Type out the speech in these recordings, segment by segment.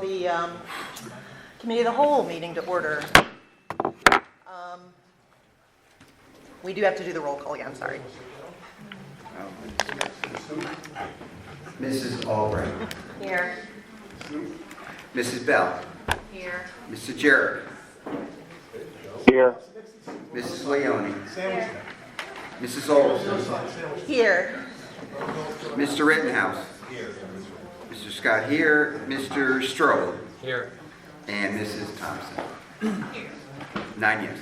the Committee of the Whole meeting to order. We do have to do the roll call again, sorry. Mrs. Albright. Here. Mrs. Bell. Here. Mr. Jarrett. Here. Mrs. Leone. Mrs. Olson. Here. Mr. Rittenhouse. Mr. Scott here. Mr. Strode. Here. And Mrs. Thompson. Here. 9 yes.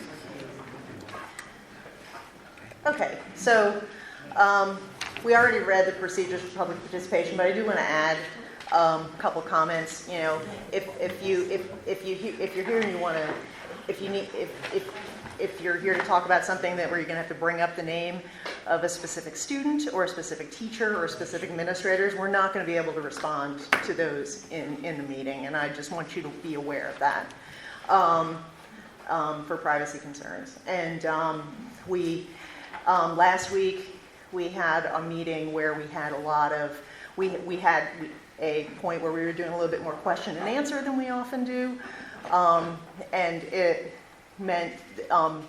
Okay, so we already read the procedures for public participation, but I do want to add a couple comments. You know, if you're here and you want to, if you're here to talk about something that where you're going to have to bring up the name of a specific student or a specific teacher or specific administrators, we're not going to be able to respond to those in the meeting, and I just want you to be aware of that for privacy concerns. And last week we had a meeting where we had a lot of, we had a point where we were doing a little bit more question and answer than we often do, and it meant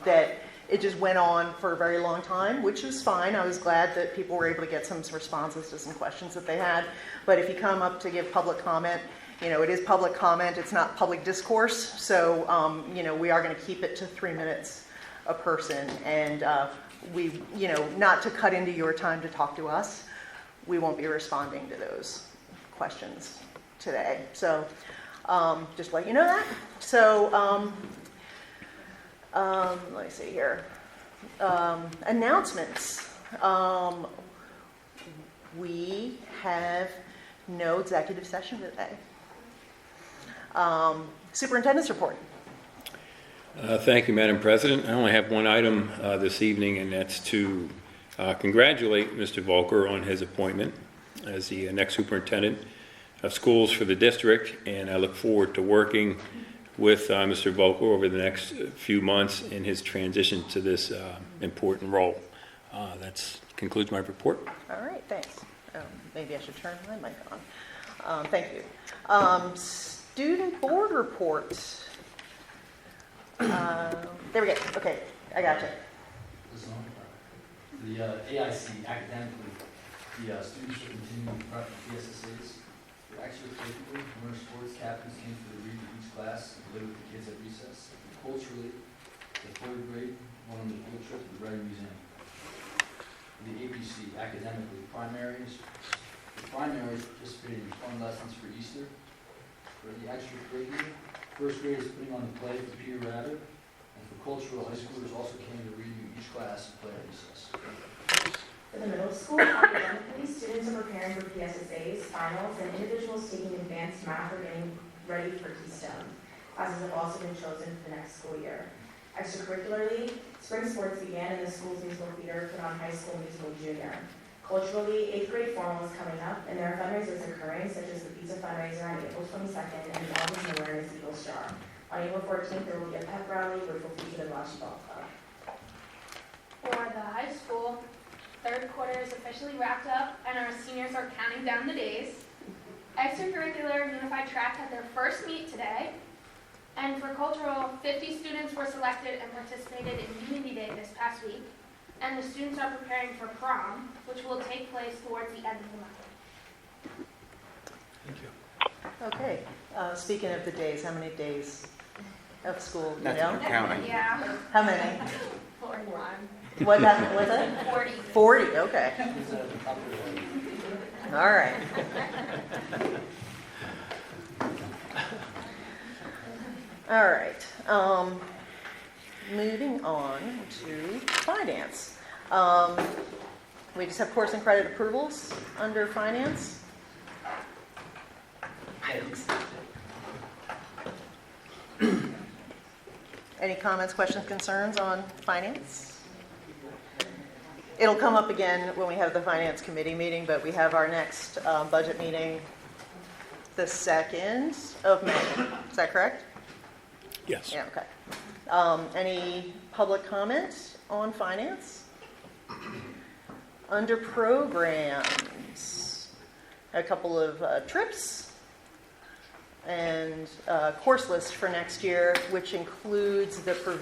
that it just went on for a very long time, which is fine. I was glad that people were able to get some responses to some questions that they had. But if you come up to give public comment, you know, it is public comment, it's not public discourse, so you know, we are going to keep it to 3 minutes a person, and we, you know, not to cut into your time to talk to us, we won't be responding to those questions today. So just let you know that. So let me see here. Announcements. We have no executive session today. Superintendent's report. Thank you, Madam President. I only have one item this evening, and that's to congratulate Mr. Volker on his appointment as the next superintendent of schools for the district, and I look forward to working with Mr. Volker over the next few months in his transition to this important role. That concludes my report. All right, thanks. Maybe I should turn my mic on. Thank you. Student board reports. There we go. Okay, I got you. The AIC, academically, the students are continuing to prep for PSSAs. For extracurricular, winter sports captains came for the read to each class and played with the kids at recess. Culturally, the third grade went on the field trip to the Reading Museum. For the ABC, academically, the primaries participated in fun lessons for Easter. For the extracurricular, first grade is putting on the play for Peter Rabbit. And for cultural, high schoolers also came to read to each class and play at recess. For the middle school, academically, students are preparing for PSSAs, finals, and individuals taking advanced math are getting ready for Keystone. Classes have also been chosen for the next school year. Extracurricularly, spring sports began and the school's musical theater put on High School Musical Junior. Culturally, 8th grade formal is coming up, and there are fundraisers occurring, such as the pizza fundraiser on April 22nd and the August Awareness Eagles Jar. On April 14th, there will be a pep rally, which will feature the Bocce Ball Club. For the high school, third quarter is officially wrapped up, and our seniors are counting down the days. Extracurricular Unified Track had their first meet today, and for cultural, 50 students were selected and participated in Unity Day this past week, and the students are preparing for prom, which will take place towards the end of the month. Thank you. Okay. Speaking of the days, how many days of school? You That's know? counting. Yeah, How many? 41. What was it? 40. 40. Okay. All right. All right. Moving on to finance. We just have course and credit approvals under finance. Any comments, questions, concerns on finance? It'll come up again when we have the finance committee meeting, but we have our next budget meeting the 2nd of May. Is that correct? Yes. Yeah, okay. Any public comment on finance? Under programs, a couple of trips. and course list for next year, which includes the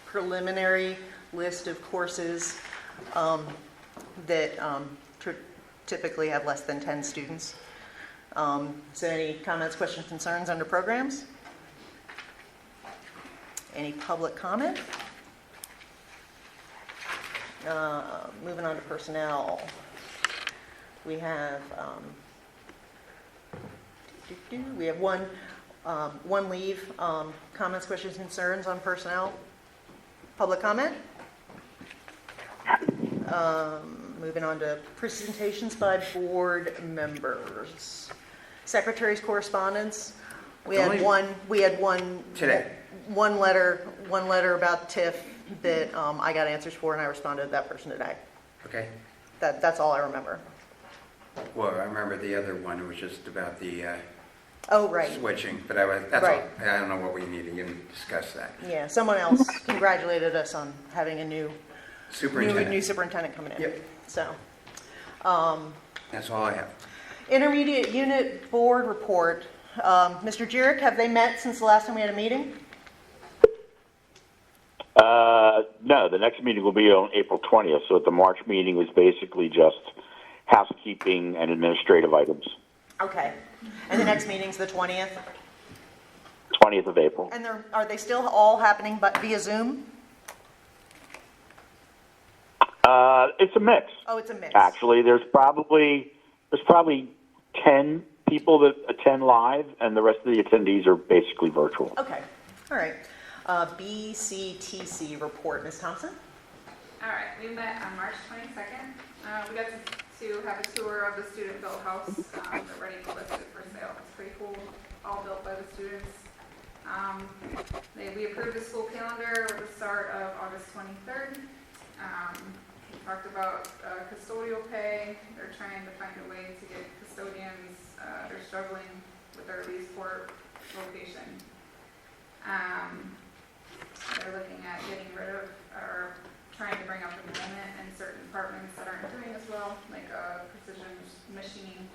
preliminary list of courses that typically have less than 10 students. So any comments, questions, concerns under programs? Any public comment? Moving on to personnel. We have one leave. Comments, questions, concerns on personnel? Public comment? Moving on to presentations by board members. Secretary's correspondence. We had one Today. one letter about TIF that I got answers for, and I responded to that person today. Okay. That's all I remember. Well, I remember the other one, it was just about the Oh, right. switching, but that's Right. all. I don't know what we need to even discuss that. Yeah, someone else congratulated us on having a new Superintendent. superintendent coming in. Yep. So, That's all I have. intermediate unit board report. Mr. Jurek, have they met since the last time we had a meeting? No, the next meeting will be on April 20th, so the March meeting is basically just housekeeping and administrative items. Okay. And the next meeting's the 20th? 20th of April. And are they still all happening but via Zoom? It's a mix. Oh, it's a mix. Actually, there's probably 10 people that attend live, and the rest of the attendees are basically virtual. Okay, all right. BCTC report, Ms. Thompson? All right, we met on March 22nd. We got to have a tour of the student-built house. They're ready to list it for sale. It's pretty cool, all built by the students. We approved the school calendar with the start of August 23rd. We talked about custodial pay. They're trying to find a way to get custodians. They're struggling with their Leesport location. They're looking at getting rid of or trying to bring up enrollment in certain departments that aren't doing as well, like precision machining.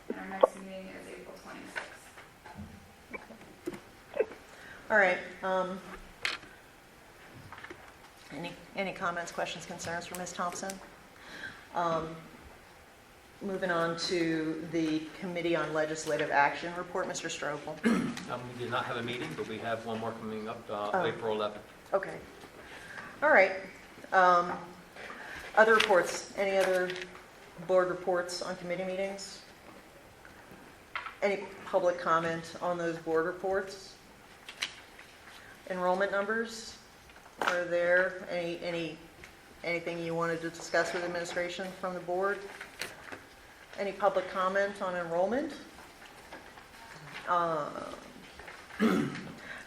And our next meeting is April 26th. All right. Any comments, questions, concerns for Ms. Thompson? Moving on to the Committee on Legislative Action report, Mr. Strobel. We did not have a meeting, but we have one more coming up, April 11th. Okay. All right. Other reports? Any other board reports on committee meetings? Any public comment on those board reports? Enrollment numbers? Are there anything you wanted to discuss with administration from the board? Any public comment on enrollment?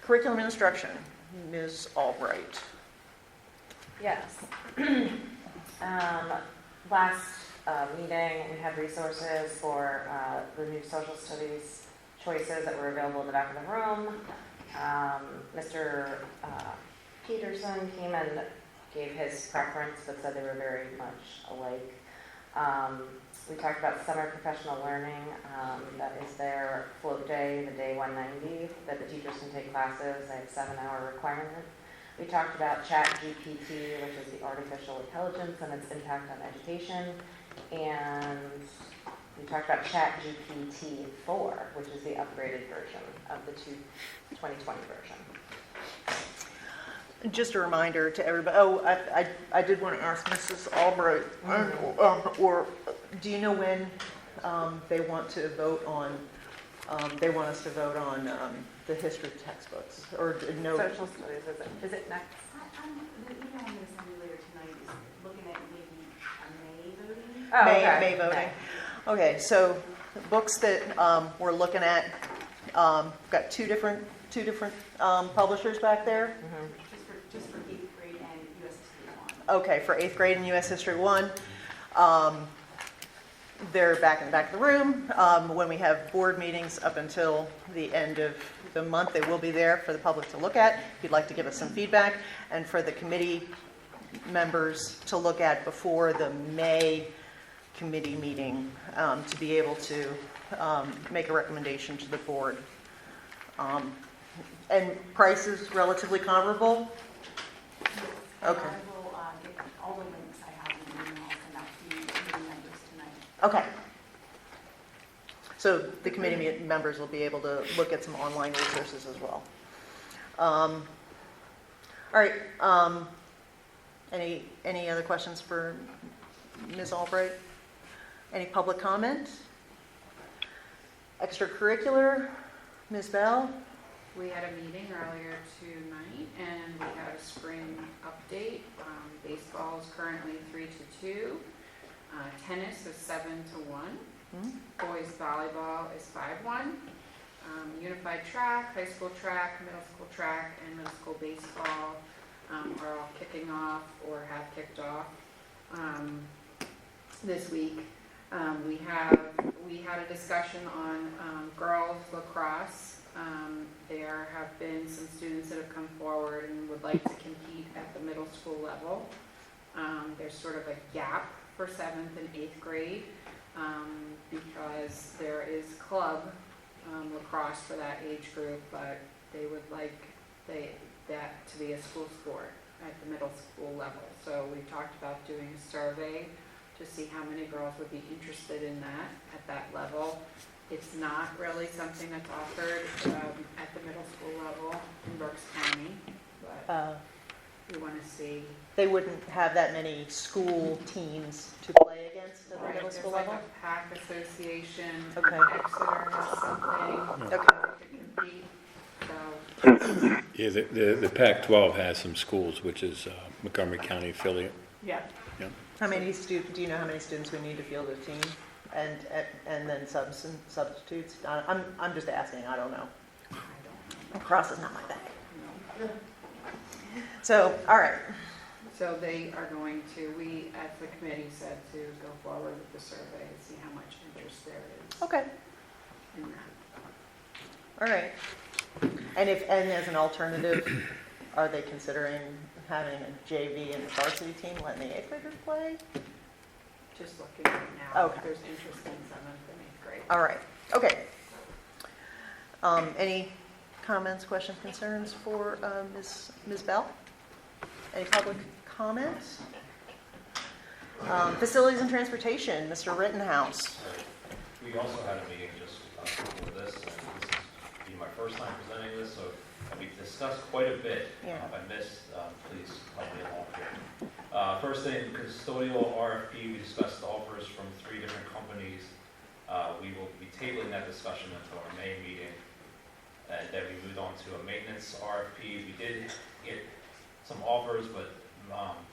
Curriculum instruction, Ms. Albright. Yes. Last meeting, we had resources for the new social studies choices that were available in the back of the room. Mr. Peterson came and gave his preference, but said they were very much alike. We talked about summer professional learning. That is their float day, the day 190, that the teachers can take classes. They have a 7-hour requirement. We talked about ChatGPT, which is the artificial intelligence and its impact on education. And we talked about ChatGPT 4, which is the upgraded version of the 2020 version. Just a reminder to everybody, I did want to ask Mrs. Albright, or do you know when they want to vote on, they want us to vote on the history textbooks, or no? Social studies, is it next? The email I'm going to send you later tonight is looking at maybe a May voting. Oh, okay. May voting. Okay, so the books that we're looking at, got two different publishers back there. Mm-hmm. Just for 8th grade and US History 1. Okay, for 8th grade and US History 1. They're back in the back of the room. When we have board meetings up until the end of the month, they will be there for the public to look at if you'd like to give us some feedback, and for the committee members to look at before the May committee meeting to be able to make a recommendation to the board And price is relatively comparable? And Okay. I will get all the links I have in the email, send out to you, committee members tonight. Okay. So the committee members will be able to look at some online resources as well. All right. Any other questions for Ms. Albright? Any public comment? Extracurricular, Ms. Bell? We had a meeting earlier tonight, and we had a spring update. Baseball is currently 3-2. Tennis is 7-1. Boys volleyball is 5-1. Unified track, high school track, middle school track, and middle school baseball are all kicking off or have kicked off this week. We had a discussion on girls lacrosse. There have been some students that have come forward and would like to compete at the middle school level. There's sort of a gap for 7th and 8th grade because there is club lacrosse for that age group, but they would like that to be a school sport at the middle school level. So we talked about doing a survey to see how many girls would be interested in that at that level. It's not really something that's offered at the middle school level in Berks County, but we want to see. They wouldn't have that many school teams to play against at the middle school There's level? like a PAC association, Okay. Exeter has something. Okay. To compete, so. Yeah, the Pac-12 has some schools, which is Montgomery County affiliate. Yeah. Yeah. How many do you know how many students we need to field a team? And then substitutes? I'm just asking, I don't know. Lacrosse is not my bag. So, all right. So they are going to, we at the committee said to go forward with the survey and see how much interest there is Okay. in that. All right. And as an alternative, are they considering having a JV and varsity team, letting the 8th graders play? Just looking right now, Okay. if there's interest in 7th and 8th grade. All right. Okay. Any comments, questions, concerns for Ms. Bell? Any public comments? Facilities and transportation, Mr. Rittenhouse. We also had a meeting just before this, and this will be my first time presenting this, so we've discussed quite a bit. Yeah. If I missed, please help me along here. First thing, custodial RFP, we discussed offers from 3 different companies. We will be tabling that discussion until our May meeting. And then we moved on to a maintenance RFP. We did get some offers, but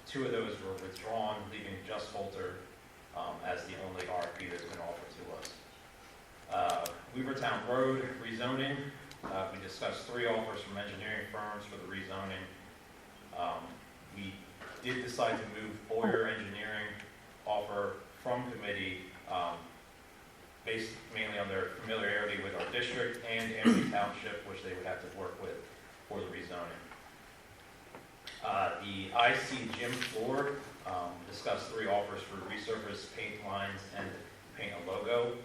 2 of those were withdrawn, leaving Just Holter as the only RFP that's been offered to us. Weavertown Road rezoning. We discussed 3 offers from engineering firms for the rezoning. We did decide to move Boyer Engineering offer from committee based mainly on their familiarity with our district and Amity Township, which they would have to work with for the rezoning. The IC gym floor discussed 3 offers for resurface paint lines and paint a logo.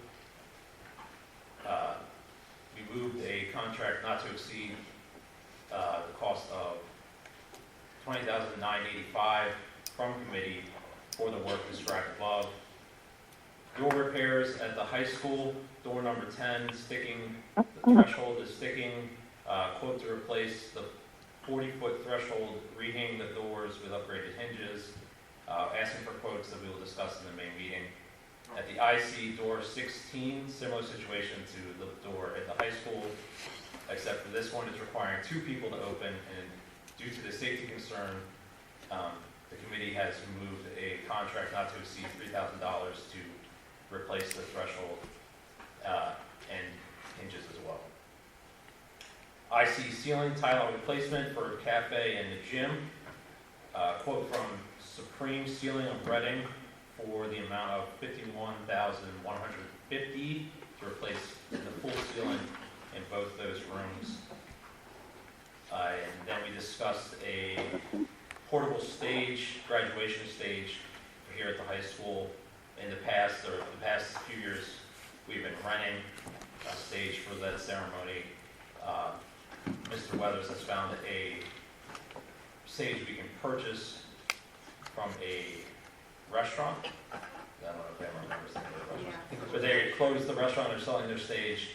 We moved a contract not to exceed the cost of $20,985 from committee for the work described above. Door repairs at the high school, door number 10, sticking, the threshold is sticking. Quote to replace the 40-foot threshold, rehang the doors with upgraded hinges. Asking for quotes that we will discuss in the May meeting. At the IC, door 16, similar situation to the door at the high school, except for this one is requiring 2 people to open, and due to the safety concern, the committee has moved a contract not to exceed $3,000 to replace the threshold and hinges as well. IC ceiling tile replacement for cafe and the gym. Quote from Supreme Ceiling of Reading for the amount of $51,150 to replace the full ceiling in both those rooms. And then we discussed a portable stage, graduation stage here at the high school. In the past few years, we've been renting a stage for that ceremony. Mr. Weathers has found a stage we can purchase from a restaurant. I don't know if anyone remembers the name of the restaurant. But they closed the restaurant, they're selling their stage.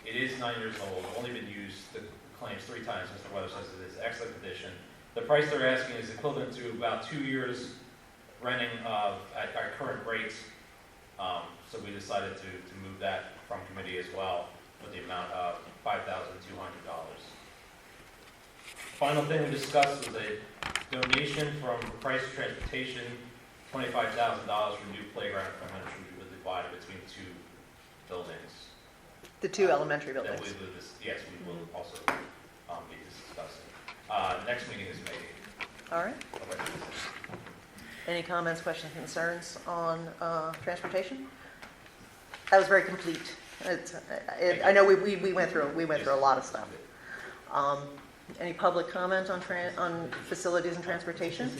It is 9 years old, only been used, the claims 3 times. Mr. Weathers says it is excellent condition. The price they're asking is equivalent to about 2 years renting at our current rates. So we decided to move that from committee as well with the amount of $5,200. Final thing we discussed was a donation from Price Transportation, $25,000 for new playground equipment, which we will divide between 2 buildings. The 2 elementary That buildings. yes, we will also be discussing. Next meeting is May 8th. All right. Any comments, questions, concerns on transportation? That was very complete. I know we went through a lot of stuff. Any public comment on facilities and transportation?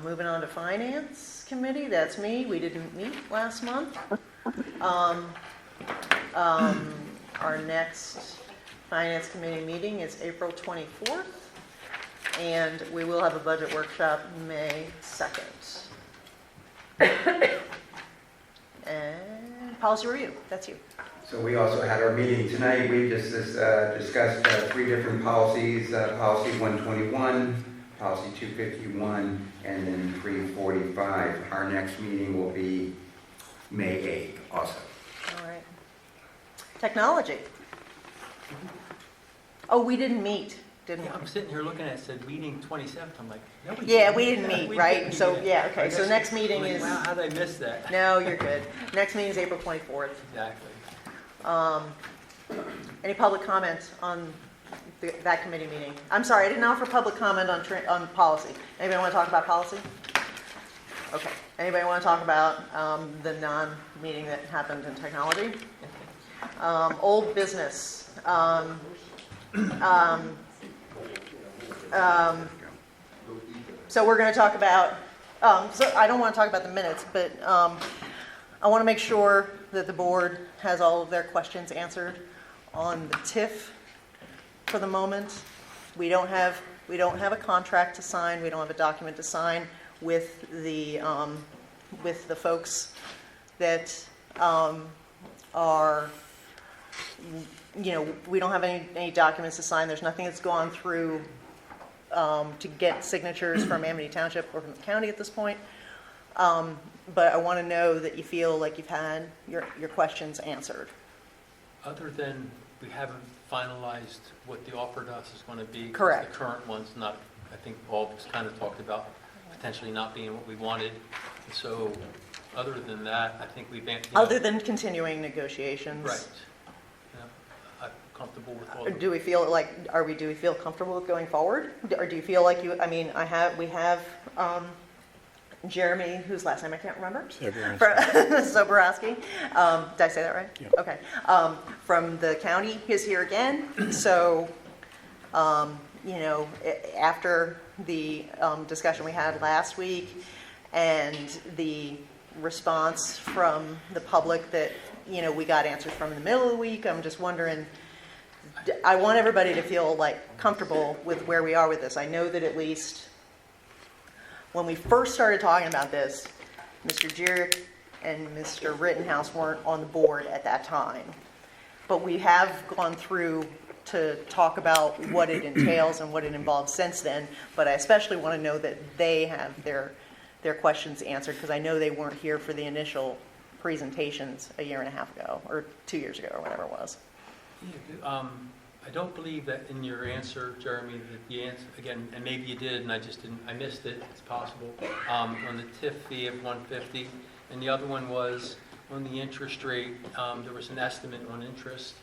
Moving on to Finance Committee, that's me. We didn't meet last month. Our next Finance Committee meeting is April 24th, and we will have a budget workshop May 2nd. And policy review, that's you. So we also had our meeting tonight. We just discussed 3 different policies, policy 121, policy 251, and then 345. Our next meeting will be May 8th also. All right. Technology. Oh, we didn't meet, didn't we? I'm sitting here looking at it, said meeting 27th, I'm like, no, we Yeah, didn't. we didn't meet, We right? didn't So, meet. yeah, okay, I so guess- next meeting I'm like, is, wow, how'd I miss that? no, you're good. Next meeting is April 24th. Exactly. Any public comments on that committee meeting? I'm sorry, I didn't offer public comment on policy. Anybody want to talk about policy? Okay. Anybody want to talk about the non-meeting that happened in technology? Old business. So we're going to talk about, so I don't want to talk about the minutes, but I want to make sure that the board has all of their questions answered on the TIF for the moment. We don't have a contract to sign. We don't have a document to sign with the folks that are, we don't have any documents to sign. There's nothing that's gone through to get signatures from Amity Township or from the county at this point. But I want to know that you feel like you've had your questions answered. Other than we haven't finalized what the offer to us is going to be. 'cause Correct. The current one's not, I think Paul was kind of talked about potentially not being what we wanted. So other than that, I think we've been. Other than continuing negotiations. Right. Yeah, I'm comfortable with all. Do we feel like, do we feel comfortable with going forward? Or do you feel like we have Jeremy, whose last name I can't remember? Soborowski. Did I say that right? Yeah. Okay. From the county, he's here again. So, after the discussion we had last week and the response from the public that, we got answers from in the middle of the week, I'm just wondering, I want everybody to feel like comfortable with where we are with this. I know that at least when we first started talking about this, Mr. Jurek and Mr. Rittenhouse weren't on the board at that time. But we have gone through to talk about what it entails and what it involves since then. But I especially want to know that they have their questions answered, because I know they weren't here for the initial presentations a year and a half ago, or 2 years ago, or whatever it was. I don't believe that in your answer, Jeremy, that the answer, again, and maybe you did, and I missed it, it's possible, on the TIF fee of $150, and the other one was on the interest rate, there was an estimate on interest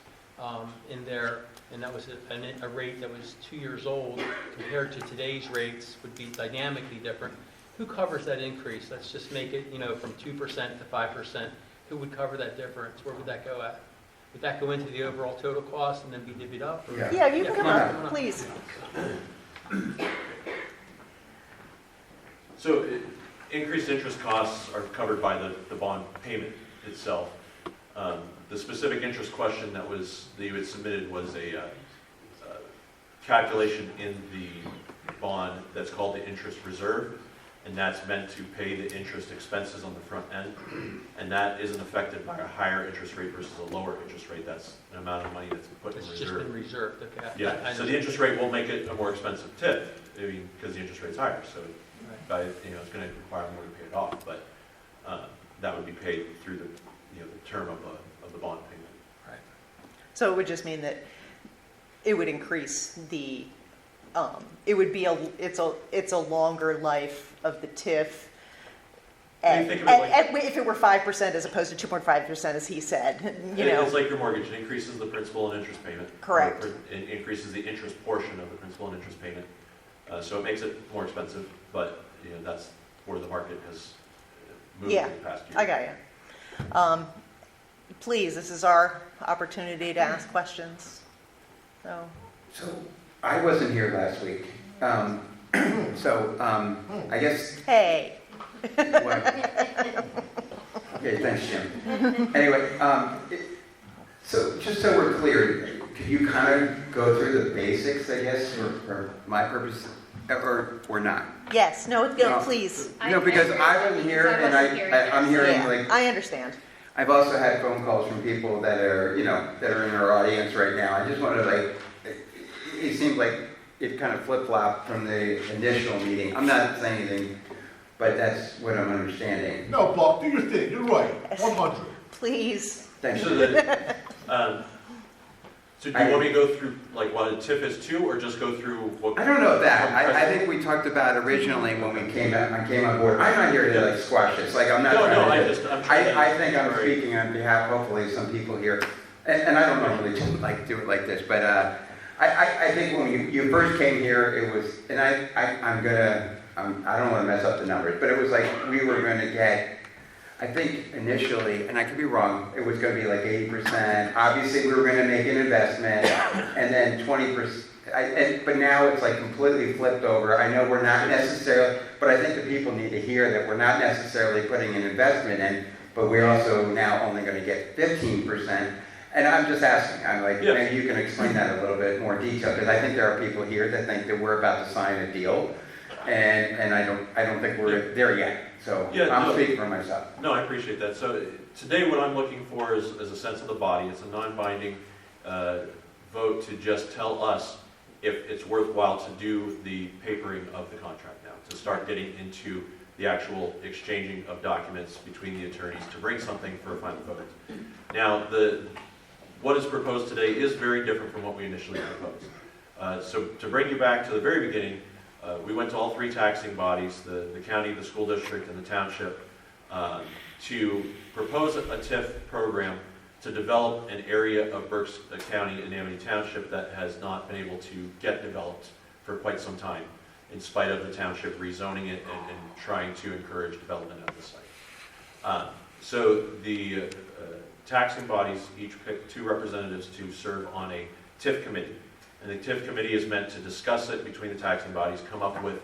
in there, and that was a rate that was 2 years old compared to today's rates would be dynamically different. Who covers that increase? Let's just make it, from 2% to 5%. Who would cover that difference? Where would that go at? Would that go into the overall total cost and then be divvied up? Or? Yeah. Yeah, you can come up, please. So increased interest costs are covered by the bond payment itself. The specific interest question that you had submitted was a calculation in the bond that's called the interest reserve, and that's meant to pay the interest expenses on the front end, and that isn't affected by a higher interest rate versus a lower interest rate. That's an amount of money that's put in It's reserve. just been reserved, okay. Yeah, so the interest rate will make it a more expensive TIF, I mean, because the interest rate's higher, so it's going to require more to pay it off, but that would be paid through the term of the bond payment. Right. So it would just mean that it would increase the, it would be it's a longer life of the TIF. And think of it like- if it were 5% as opposed to 2.5%, as he said, It's like your mortgage, it increases the principal and interest payment. Correct. It increases the interest portion of the principal and interest payment. So it makes it more expensive, but that's where the market has moved in the past year. I got you. Please, this is our opportunity to ask questions. So I wasn't here last week. I guess. Hey. Okay, thanks, Jim. Anyway, so just so we're clear, could you kind of go through the basics, I guess, for my purpose, or not? Yes, no, No. please. No, because I wasn't here, and I'm hearing Yeah, like. I understand. I've also had phone calls from people that are, that are in our audience right now. I just wanted to it seemed like it kind of flip-flopped from the initial meeting. I'm not saying anything, but that's what I'm understanding. No, Bob, do your thing. You're right. 100. Please. Thanks. So do you want me to go through what a TIF is too, or just go through what? I don't know that. I think we talked about originally when I came on board. I'm not here to squash this. I'm not. I think I'm speaking on behalf, hopefully, some people here, and I don't normally do it like this, but I think when you first came here, it was, and I don't want to mess up the numbers, but it was like we were going to get. I think initially, and I could be wrong, it was going to be 80%. Obviously, we were going to make an investment, and then 20%. But now it's completely flipped over. I know we're not necessarily, but I think the people need to hear that we're not necessarily putting an investment in, but we're also now only going to get 15%. And I'm just asking, maybe you can explain that a little bit more detail, because I think there are people here that think that we're about to sign a deal, and I don't think we're there yet. So I'm speaking for myself. No, I appreciate that. So today what I'm looking for is a sense of the body. It's a non-binding vote to just tell us if it's worthwhile to do the papering of the contract now, to start getting into the actual exchanging of documents between the attorneys to bring something for a final vote. Now, what is proposed today is very different from what we initially proposed. So to bring you back to the very beginning, we went to all three taxing bodies, the county, the school district, and the township, to propose a TIF program to develop an area of Berks County and Amity Township that has not been able to get developed for quite some time, in spite of the township rezoning it and trying to encourage development of the site. So the taxing bodies each picked 2 representatives to serve on a TIF committee. And the TIF committee is meant to discuss it between the taxing bodies, come up with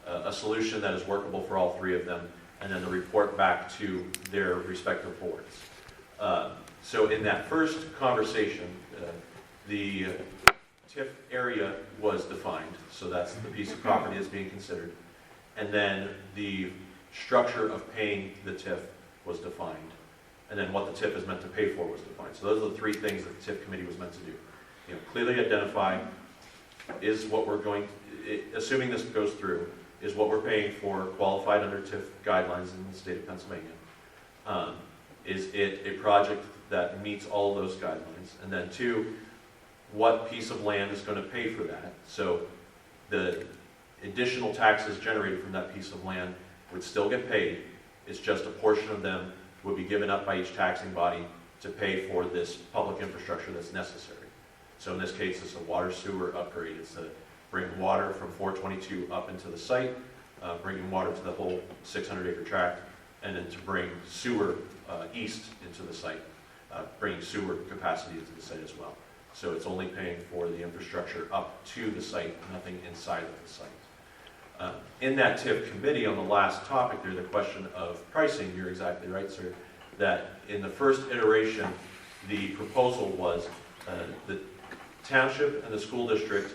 a solution that is workable for all 3 of them, and then to report back to their respective boards. So in that first conversation, the TIF area was defined, so that's the piece of property that's being considered. And then the structure of paying the TIF was defined. And then what the TIF is meant to pay for was defined. So those are the 3 things that the TIF committee was meant to do. Clearly identify is what we're going, assuming this goes through, is what we're paying for qualified under TIF guidelines in the state of Pennsylvania. Is it a project that meets all of those guidelines? And then 2, what piece of land is going to pay for that? So the additional taxes generated from that piece of land would still get paid. It's just a portion of them would be given up by each taxing body to pay for this public infrastructure that's necessary. So in this case, it's a water sewer upgrade. It's to bring water from 422 up into the site, bringing water to the whole 600-acre tract, and then to bring sewer east into the site, bringing sewer capacity into the site as well. So it's only paying for the infrastructure up to the site, nothing inside of the site. In that TIF committee, on the last topic there, the question of pricing, you're exactly right, sir. that in the first iteration, the proposal was the township and the school district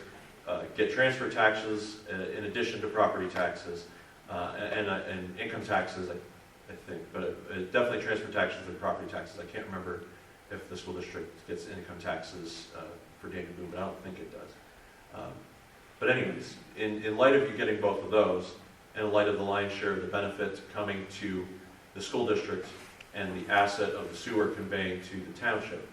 get transfer taxes in addition to property taxes and income taxes, I think, but definitely transfer taxes and property taxes. I can't remember if the school district gets income taxes for David Boone, but I don't think it does. But anyways, in light of you getting both of those, and in light of the lion's share of the benefit coming to the school district and the asset of the sewer conveying to the township,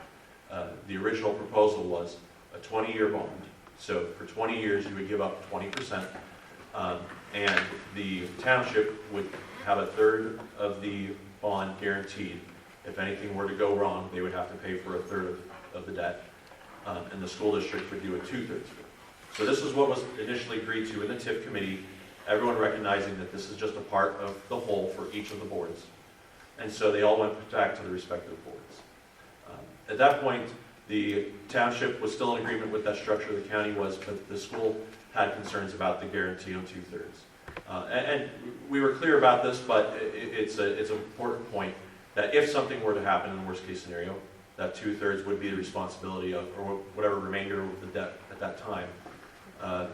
the original proposal was a 20-year bond. So for 20 years, you would give up 20%, and the township would have a third of the bond guaranteed. If anything were to go wrong, they would have to pay for a third of the debt, and the school district would do a 2/3. So this is what was initially agreed to in the TIF committee, everyone recognizing that this is just a part of the whole for each of the boards. And so they all went back to the respective boards. At that point, the township was still in agreement with that structure, the county was, but the school had concerns about the guarantee on 2/3. And we were clear about this, but it's an important point that if something were to happen in the worst case scenario, that 2/3 would be the responsibility of, or whatever remainder of the debt at that time,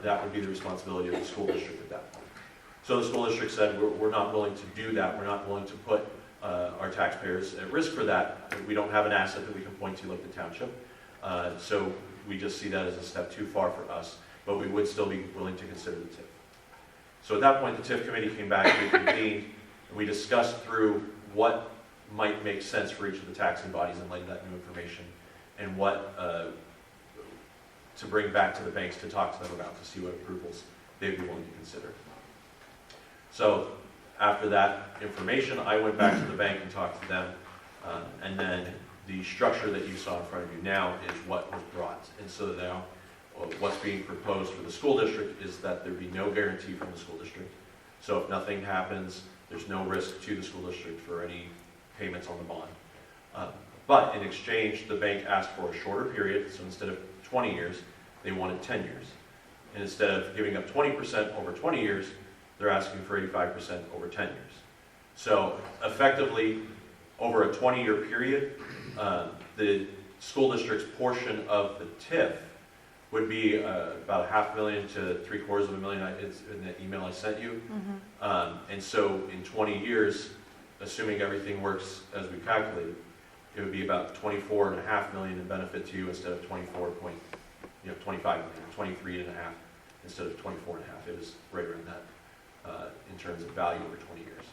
that would be the responsibility of the school district at that point. So the school district said, we're not willing to do that, we're not willing to put our taxpayers at risk for that. We don't have an asset that we can point to like the township. So we just see that as a step too far for us, but we would still be willing to consider the TIF. So at that point, the TIF committee came back, we convened, and we discussed through what might make sense for each of the taxing bodies in light of that new information, and what to bring back to the banks to talk to them about, to see what approvals they'd be willing to consider. So after that information, I went back to the bank and talked to them, and then the structure that you saw in front of you now is what was brought. And so now what's being proposed for the school district is that there be no guarantee from the school district. So if nothing happens, there's no risk to the school district for any payments on the bond. But in exchange, the bank asked for a shorter period, so instead of 20 years, they wanted 10 years. And instead of giving up 20% over 20 years, they're asking for 85% over 10 years. So effectively, over a 20-year period, the school district's portion of the TIF would be about $500,000 to $750,000. It's in the email I sent you. Mm-hmm. And so in 20 years, assuming everything works as we calculated, it would be about $24.5 million in benefit to you instead of 25 million, 23.5 instead of 24.5. It was right around that in terms of value over 20 years.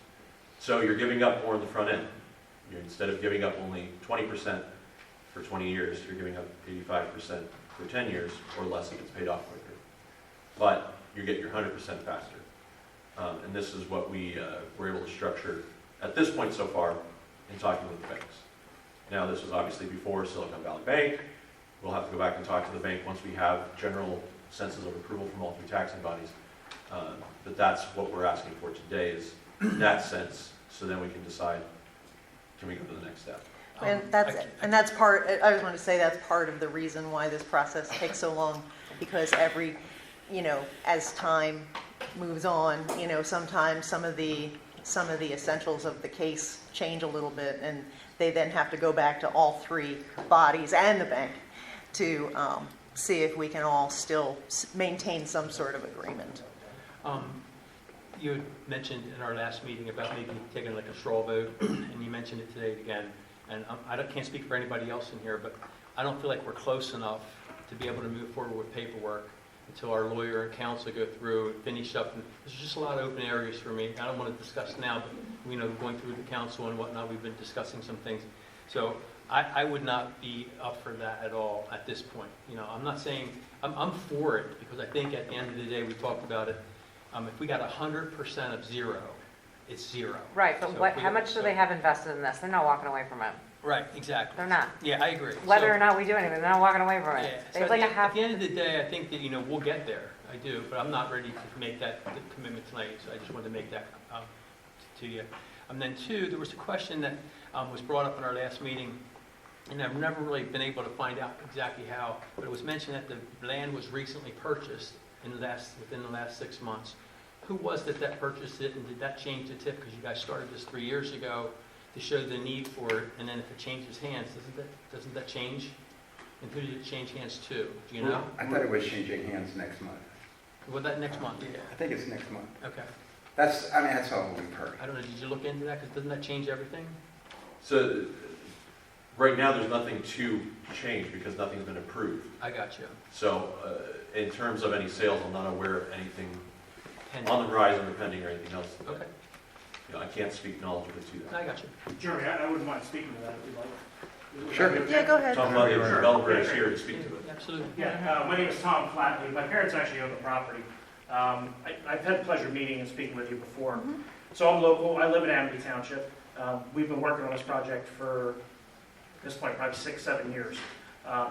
So you're giving up more in the front end. Instead of giving up only 20% for 20 years, you're giving up 85% for 10 years or less if it's paid off quicker. But you get your 100% faster. And this is what we were able to structure at this point so far in talking with the banks. Now, this was obviously before Silicon Valley Bank. We'll have to go back and talk to the bank once we have general senses of approval from all three taxing bodies. But that's what we're asking for today is that sense, so then we can decide, can we go to the next step? And that's part, I just want to say that's part of the reason why this process takes so long, because as time moves on, sometimes some of the essentials of the case change a little bit, and they then have to go back to all three bodies and the bank to see if we can all still maintain some sort of agreement. You had mentioned in our last meeting about maybe taking like a straw vote, and you mentioned it today again. And can't speak for anybody else in here, but I don't feel like we're close enough to be able to move forward with paperwork until our lawyer and counsel go through, finish up. And there's just a lot of open areas for me. I don't want to discuss now, but going through the council and whatnot, we've been discussing some things. So I would not be up for that at all at this point. I'm not saying I'm for it, because I think at the end of the day, we talked about it. If we got 100% of zero, it's zero. Right, but So how much do they have invested in this? They're not walking away from it. Right, exactly. They're not. Yeah, I agree. Whether or not we do anything, they're not walking away from it. Yeah. They So have like a half. at the end of the day, I think that we'll get there. I do, but I'm not ready to make that commitment tonight. So I just wanted to make that to you. And then two, there was a question that was brought up in our last meeting, and I've never really been able to find out exactly how, but it was mentioned that the land was recently purchased within the last 6 months. Who was that purchased it, and did that change the TIF? Because you guys started this 3 years ago. to show the need for it, and then if it changes hands, doesn't that change? And who did it change hands to? Do you know? I thought it was changing hands next month. Well, that next month, yeah. I think it's next month. Okay. That's all we've heard. I don't know, did you look into that? Because doesn't that change everything? So, right now, there's nothing to change because nothing's been approved. I got you. So, in terms of any sales, I'm not aware of anything Pending. on the horizon or pending or anything else. Okay, I can't speak knowledgeably to that. I got you. Jeremy, I wouldn't mind speaking to that if you'd like. Sure. Would that be Yeah, okay? go ahead. Tom Levy, the developer, is here to speak to it. Absolutely. Yeah, my name is Tom Flatley. My parents actually own the property. I've had the pleasure of meeting and speaking with you before. So I'm local. I live in Amity Township. We've been working on this project for, at this point, probably 6-7 years.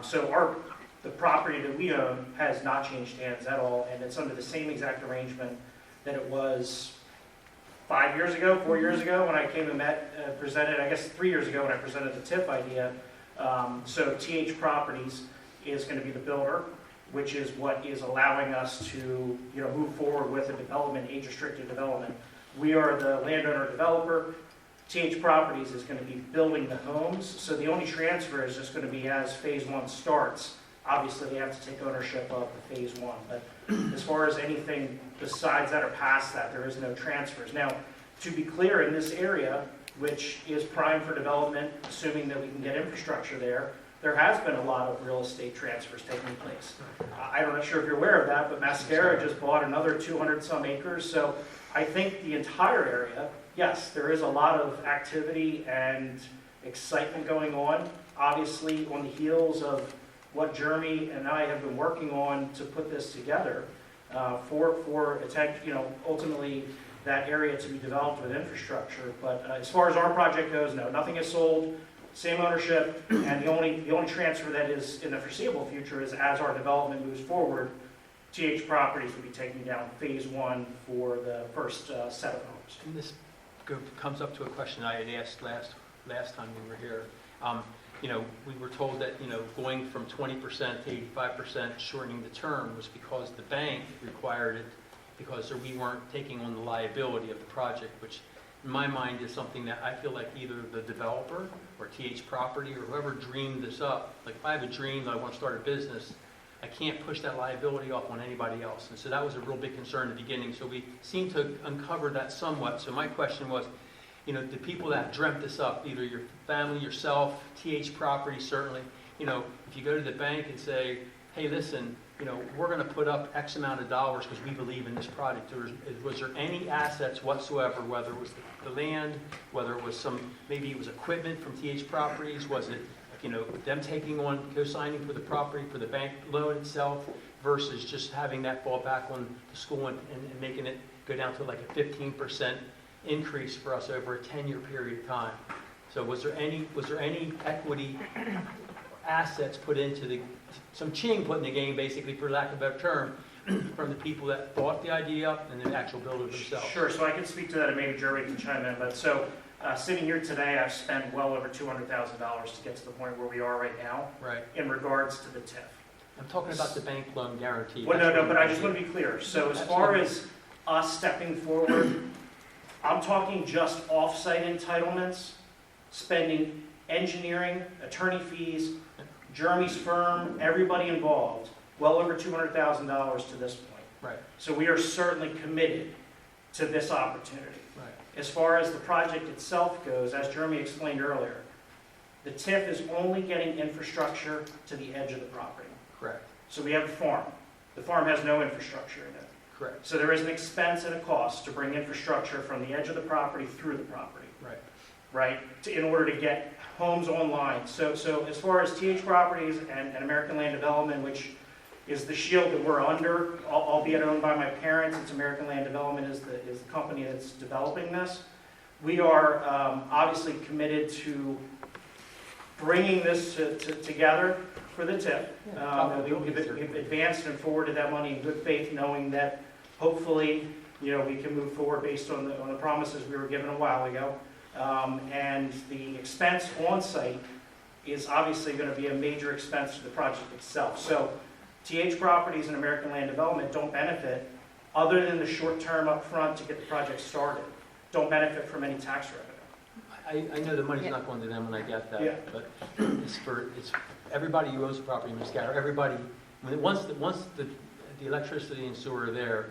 So the property that we own has not changed hands at all, and it's under the same exact arrangement that it was 5 years ago, 4 years ago, when I came and presented, I guess 3 years ago when I presented the TIF idea. So TH Properties is going to be the builder, which is what is allowing us to, move forward with a development, age-restricted development. We are the landowner developer. TH Properties is going to be building the homes. So the only transfer is just going to be as phase 1 starts. Obviously, they have to take ownership of the phase 1. But as far as anything besides that or past that, there is no transfers. Now, to be clear, in this area, which is prime for development, assuming that we can get infrastructure there has been a lot of real estate transfers taking place. I'm not sure if you're aware of that, but Mascara just bought another 200-some acres. So I think the entire area, yes, there is a lot of activity and excitement going on. Obviously, on the heels of what Jeremy and I have been working on to put this together for ultimately that area to be developed with infrastructure. But as far as our project goes, no, nothing is sold, same ownership, and the only transfer that is in the foreseeable future is as our development moves forward, TH Properties will be taking down phase 1 for the first set of homes. And this comes up to a question I had asked last time we were here. We were told that, going from 20% to 85%, shortening the term was because the bank required it, because we weren't taking on the liability of the project, which in my mind is something that I feel like either the developer or TH Property or whoever dreamed this up, like if I have a dream that I want to start a business, I can't push that liability off on anybody else. And so that was a real big concern in the beginning. So we seemed to uncover that somewhat. So my question was, the people that dreamt this up, either your family, yourself, TH Property, certainly, if you go to the bank and say, hey, listen, we're going to put up X amount of dollars because we believe in this project. Was there any assets whatsoever, whether it was the land, whether it was maybe it was equipment from TH Properties, was it, them taking on, co-signing for the property, for the bank loan itself, versus just having that fall back on the school and making it go down to like a 15% increase for us over a 10-year period of time. So was there any equity assets put into some ching put in the game, basically, for lack of a better term, from the people that thought the idea up and the actual builder themselves? Sure, so I can speak to that, and maybe Jeremy can chime in. But so sitting here today, I've spent well over $200,000 to get to the point where we are right now. Right. In regards to the TIF. I'm talking about the bank loan guarantee. Well, no, but I just want to be clear. So as far as us stepping forward, I'm talking just off-site entitlements, spending engineering, attorney fees, Jeremy's firm, everybody involved, well over $200,000 to this point. Right. So we are certainly committed to this opportunity. Right. As far as the project itself goes, as Jeremy explained earlier, the TIF is only getting infrastructure to the edge of the property. Correct. So we have a farm. The farm has no infrastructure in it. Correct. So there is an expense and a cost to bring infrastructure from the edge of the property through the property. Right. Right, in order to get homes online. So as far as TH Properties and American Land Development, which is the shield that we're under, albeit owned by my parents, it's American Land Development is the company that's developing this. We are obviously committed to bringing this together for the TIF. We've advanced and forwarded that money in good faith, knowing that hopefully, we can move forward based on the promises we were given a while ago. And the expense on site is obviously going to be a major expense to the project itself. So TH Properties and American Land Development don't benefit, other than the short term up front to get the project started, don't benefit from any tax revenue. I know the money's not going to them, and I get Yeah. that, but it's everybody who owns the property, Ms. Garrett, everybody, once the electricity and sewer are there,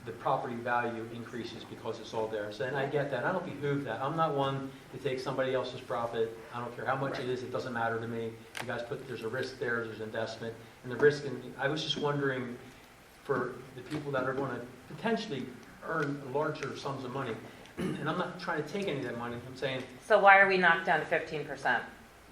the property value increases because it's all there. So, and I get that, I don't behoove that. I'm not one to take somebody else's profit. I don't care how much it is, it doesn't matter to me. You guys there's a risk there, there's investment, and the risk, and I was just wondering, for the people that are going to potentially earn larger sums of money, and I'm not trying to take any of that money, I'm saying, So why are we knocked down to 15%?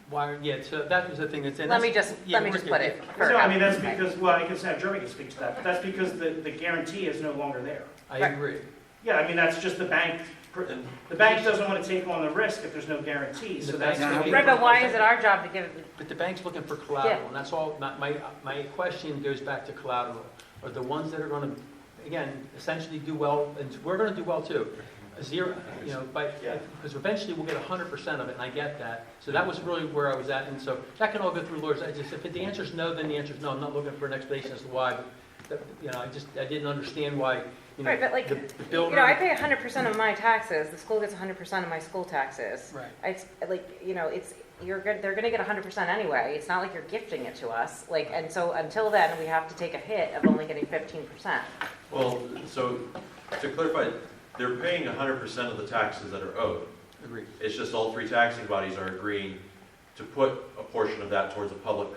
why, yeah, so that was the thing that's in. Let me just put it. So, I mean, that's because, well, I guess Jeremy can speak to that, but that's because the guarantee is no longer there. I agree. Yeah, I mean, that's just the bank doesn't want to take on the risk if there's no guarantee, so that's. Right, but why is it our job to give it? But the bank's looking for collateral, Yeah. and that's all, my question goes back to collateral. Are the ones that are going to, again, essentially do well, and we're going to do well too. Zero, because eventually we'll get 100% of it, and I get that. So that was really where I was at, and so that can all go through lawyers. If the answer is no, then the answer is no. I'm not looking for an explanation as to why, but, I didn't understand why, Right, but like, the builder. I pay 100% of my taxes, the school gets 100% of my school taxes. Right. It's like, they're gonna get 100% anyway, it's not like you're gifting it to us, and so until then, we have to take a hit of only getting 15%. Well, so to clarify, they're paying 100% of the taxes that are owed. Agreed. It's just all three taxing bodies are agreeing to put a portion of that towards a public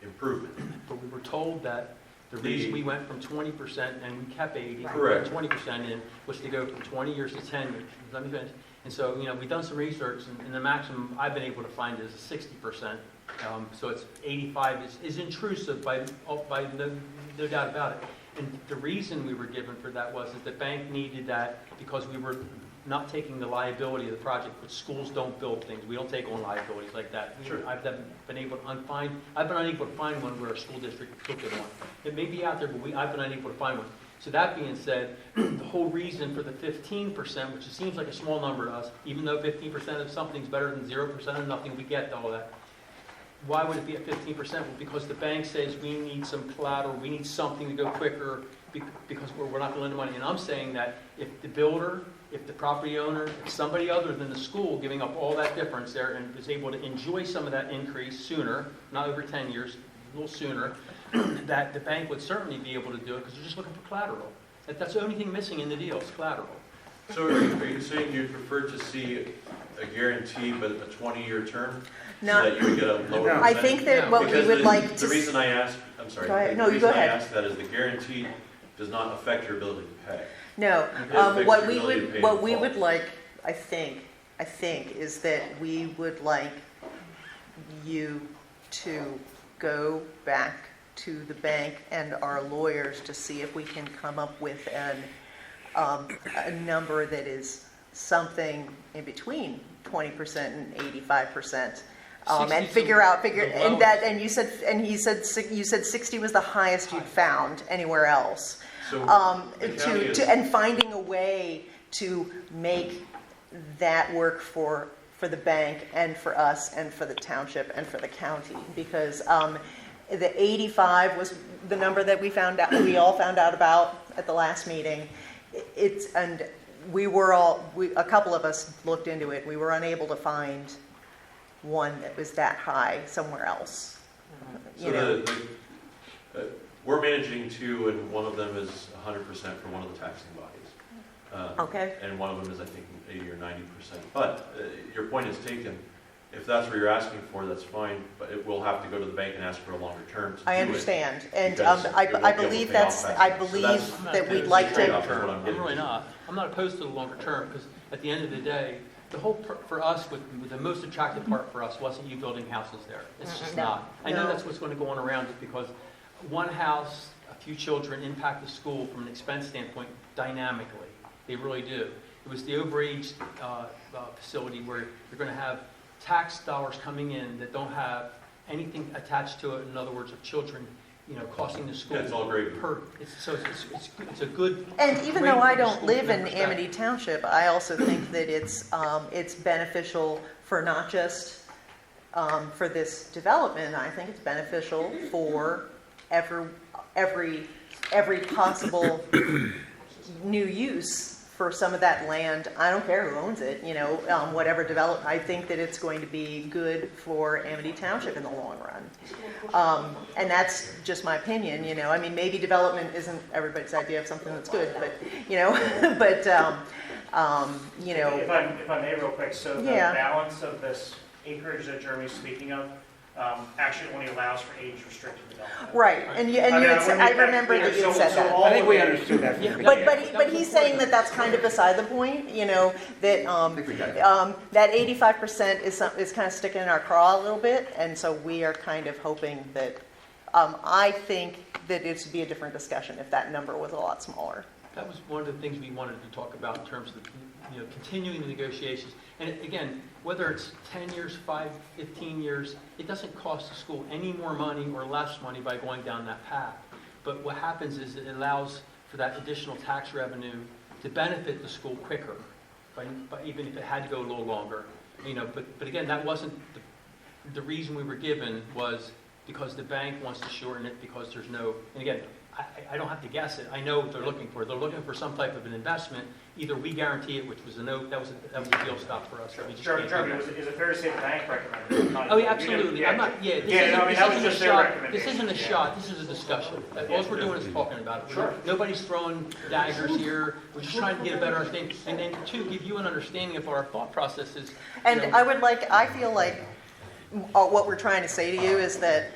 improvement. But we were told that the reason we went from 20% and we kept 80, Correct. 20% in, was to go from 20 years to 10 years. Let me finish. And so, we've done some research, and the maximum I've been able to find is 60%. So it's 85 is intrusive by no doubt about it. And the reason we were given for that was that the bank needed that because we were not taking the liability of the project, but schools don't build things. We don't take on liabilities like that. Sure. I've been unable to find one where a school district took it on. It may be out there, but I've been unable to find one. So that being said, the whole reason for the 15%, which seems like a small number to us, even though 15% of something's better than 0% of nothing, we get all that. Why would it be at 15%? Well, because the bank says we need some collateral, we need something to go quicker because we're not going to lend the money. And I'm saying that if the builder, if the property owner, if somebody other than the school giving up all that difference there and is able to enjoy some of that increase sooner, not over 10 years, a little sooner, that the bank would certainly be able to do it because they're just looking for collateral. That's the only thing missing in the deal is collateral. So are you saying you'd prefer to see a guarantee but a 20-year term? No. So that you would get a lower percentage? I think that what we Because would like to. The reason I ask, I'm sorry. Go ahead. No, the you go reason ahead. I ask that is the guarantee does not affect your ability to pay. No, It what affects we your ability to would, pay what in we full. would like, I think, is that we would like you to go back to the bank and our lawyers to see if we can come up with a number that is something in between 20% and 85%. And you said 60 was the highest you'd found anywhere else. So the county is- And finding a way to make that work for the bank and for us and for the township and for the county, because the 85 was the number that we all found out about at the last meeting. A couple of us looked into it. We were unable to find one that was that high somewhere else. So we're managing two, and one of them is 100% for one of the taxing bodies. Okay. And one of them is, I think, 80 or 90%. But your point is taken. If that's what you're asking for, that's fine, but it will have to go to the bank and ask for a longer term to do it. I understand, and because you won't be I able to believe pay off fast. I So believe that's- that we'd that's like the to. trade-off is what I'm I'm getting really to. not. I'm not opposed to the longer term because at the end of the day, the whole, for us, with the most attractive part for us wasn't you building houses there. It's just No. not. I know No. that's what's going to go on around it because one house, a few children impact the school from an expense standpoint dynamically. They really do. It was the overage facility where you're going to have tax dollars coming in that don't have anything attached to it. In other words, of children, costing the school. Yeah, it's all gravy. It's a good. And even great though I for the don't school live from that in perspective. Amity Township, I also think that it's beneficial for not just for this development. I think it's beneficial for every possible new use for some of that land, I don't care who owns it, whatever development, I think that it's going to be good for Amity Township in the long run. And that's just my opinion, I mean, maybe development isn't everybody's idea of something that's good, but, but, If I may real quick, so the Yeah. balance of this acreage that Jeremy's speaking of actually only allows for age-restricted development. right, and you had said, I remember that you had said that. I think we understood that from the beginning. But he's saying that that's kind of beside the point, that, I think we got it. that 85% is kind of sticking in our craw a little bit, and so we are kind of hoping that, I think that it would be a different discussion if that number was a lot smaller. That was one of the things we wanted to talk about in terms of, continuing the negotiations. And again, whether it's 10 years, 5, 15 years, it doesn't cost the school any more money or less money by going down that path. But what happens is it allows for that additional tax revenue to benefit the school quicker, but even if it had to go a little longer. But again, that wasn't the reason we were given was because the bank wants to shorten it because there's no, and again, I don't have to guess it. I know what they're looking for. They're looking for some type of an investment. Either we guarantee it, which was a no, that was a deal stop for us. That we just can't do Jeremy, that. is it fair to say the bank recommended it? Not- Oh, yeah, absolutely. I'm not, yeah, this Yeah, no, I mean, that was isn't a just their shot. recommendation. This isn't a shot, this is a discussion. All we're doing is talking about it. Sure. Nobody's throwing daggers here. We're just trying to get a better understanding. And then, two, give you an understanding of our thought processes. And I feel like what we're trying to say to you is that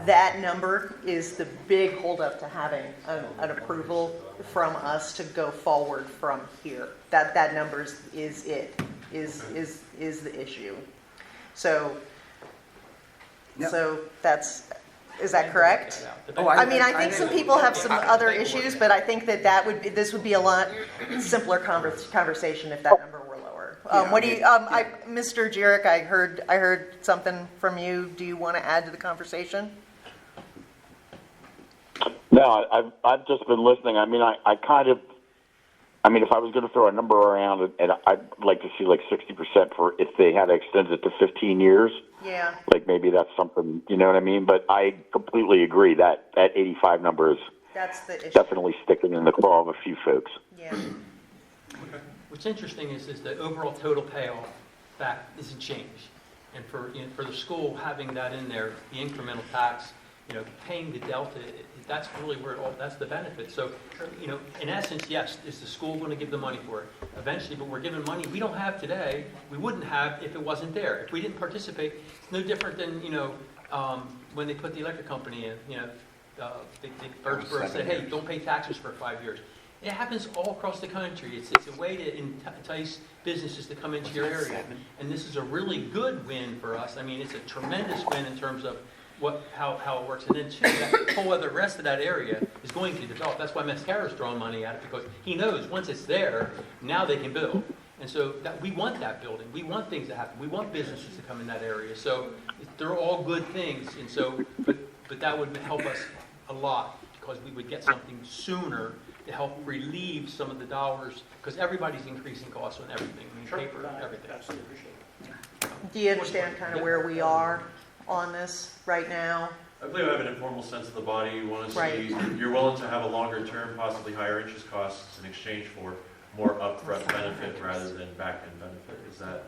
that number is the big holdup to having an approval from us to go forward from here. That number is the issue. So is that correct? I mean, I think some people have some other issues, but I think that this would be a lot simpler conversation if that number were lower. Mr. Jurek, I heard something from you. Do you want to add to the conversation? No, I've just been listening. I mean, if I was going to throw a number around, and I'd like to see like 60% for if they had extended it to 15 years. Yeah. Like maybe that's something, you know what I mean? But I completely agree that 85 number is That's the issue. definitely sticking in the craw of a few folks. Yeah. What's interesting is the overall total payoff back isn't changed. And for the school having that in there, the incremental tax, paying the delta, that's really where that's the benefit. So, in essence, yes, is the school going to give the money for it eventually? But we're giving money we don't have today. We wouldn't have if it wasn't there. If we didn't participate, it's no different than when they put the electric company in. Birdsboro said, "Hey, don't pay taxes for 5 years." It happens all across the country. It's a way to entice businesses to come into your area, and this is a really good win for us. I mean, it's a tremendous win in terms of how it works. And then, too, that whole other rest of that area is going to develop. That's why Mascara's drawing money at it, because he knows once it's there, now they can build. And so we want that building. We want things to happen. We want businesses to come in that area. So they're all good things. And so, but that would help us a lot because we would get something sooner to help relieve some of the dollars, because everybody's increasing costs on everything. I mean, paper, everything. Absolutely appreciate it. Do you understand kind of where we are on this right now? I believe I have an informal sense of the body. You want to Right. see, you're willing to have a longer term, possibly higher interest costs in exchange for more upfront benefit rather than back-end benefit. Is that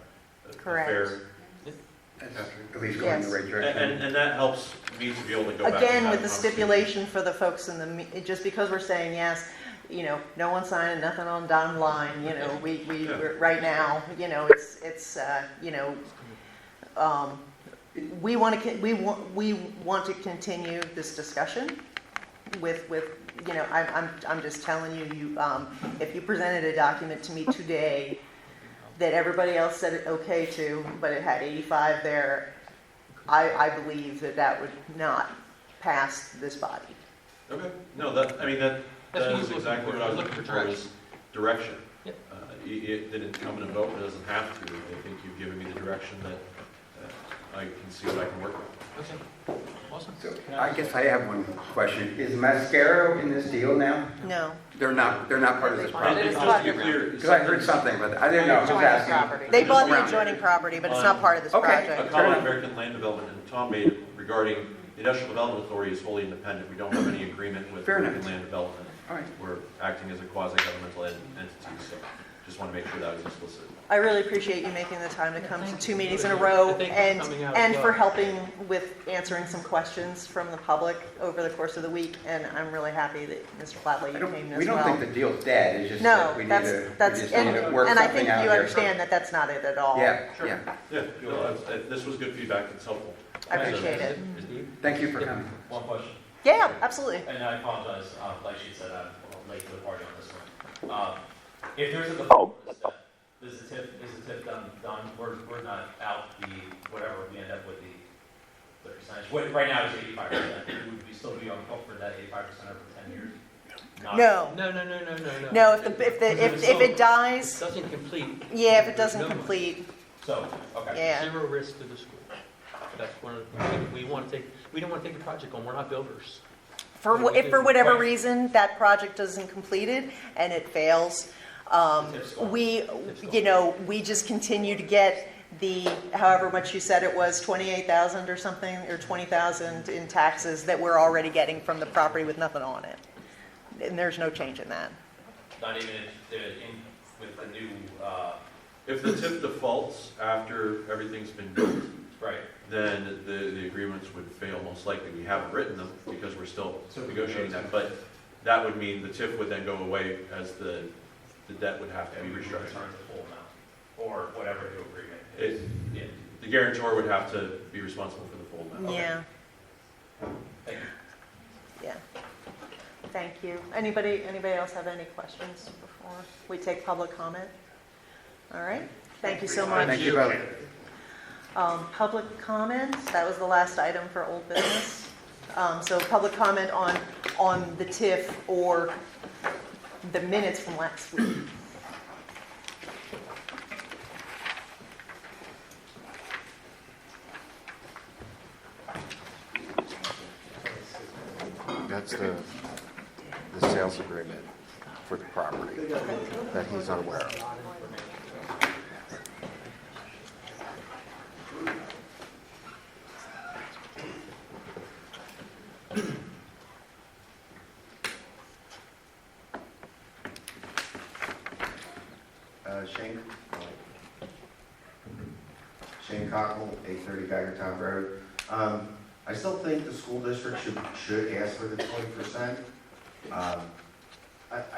a Correct. fair? At least going in the right direction. And that helps me to be able to go back. and Again, have with the a conversation. stipulation for the folks just because we're saying yes, no one's signing nothing on dotted line, we're right now, we want to continue this discussion with I'm just telling you, if you presented a document to me today that everybody else said it okay to, but it had 85 there, I believe that would not pass this body. Okay. No, that That's what is he's exactly looking what I for. was He's looking looking for, for is direction. Yep. It didn't come in a vote, it doesn't have to. I think you've given me the direction that I can see what I can work with. Okay, awesome. So I guess I have one question. Is Mascaro in this deal now? No. They're not part of this And project? just to be clear, Because I heard something, but I didn't know. I was asking. They bought the adjoining property, but it's not part of this Okay. a project. comment American Land Development and Tom made regarding the Industrial Development Authority is wholly independent. We don't have any agreement with Fair American enough. Land Development. All right. We're acting as a quasi-governmental entity, so just want to make sure that was explicit. I really appreciate you making the time to come to 2 meetings in a row Thank you for and, coming out and as for well. helping with answering some questions from the public over the course of the week. And I'm really happy that Mr. Flatley came as well. We don't think the deal's dead, it's just No, that we need that's, to, we that's, just need to work and I something think out you here. understand that that's not it at all. Yeah, Sure. yeah. Yeah, no, this was good feedback, it's helpful. I appreciate it. Steve? Thank you for coming. One question, Yeah, absolutely. and I apologize, like she said, I'm late to the party on this one. If there's a default on this step, is the tip done? We're not out the, whatever, we end up with the percentage. Right now it's 85%. Would we still be on hook for that 85% over 10 years? Not- No. No. No, if it dies, Doesn't complete. yeah, if it doesn't No. complete, So, okay. yeah. Zero risk to the school. That's one of the things we want to take. We don't want to take the project on. We're not builders. If for whatever Right. reason that project isn't completed and it fails, we just continue to get the, however much you said it was, 28,000 or something, or 20,000 in taxes that we're already getting from the property with nothing on it. And there's no change in that. Not even with the new, If the TIF defaults after everything's been built, right. then the agreements would fail most likely. We haven't written them because we're still negotiating that, but that would mean the TIF would then go away as the debt would have to be And we should restructured. return the full amount, or whatever the agreement is. Yeah. The guarantor would have to be responsible for the full amount. Yeah, Thank you. yeah. Thank you. Anybody else have any questions before we take public comment? All right, thank you so much. Thank you both. Public comment, that was the last item for old business. So public comment on the TIF or the minutes from last week. That's the sales agreement for the property that he's unaware of. Shane Cockle, 830 Baggertown Road. I still think the school district should ask for the 20%. I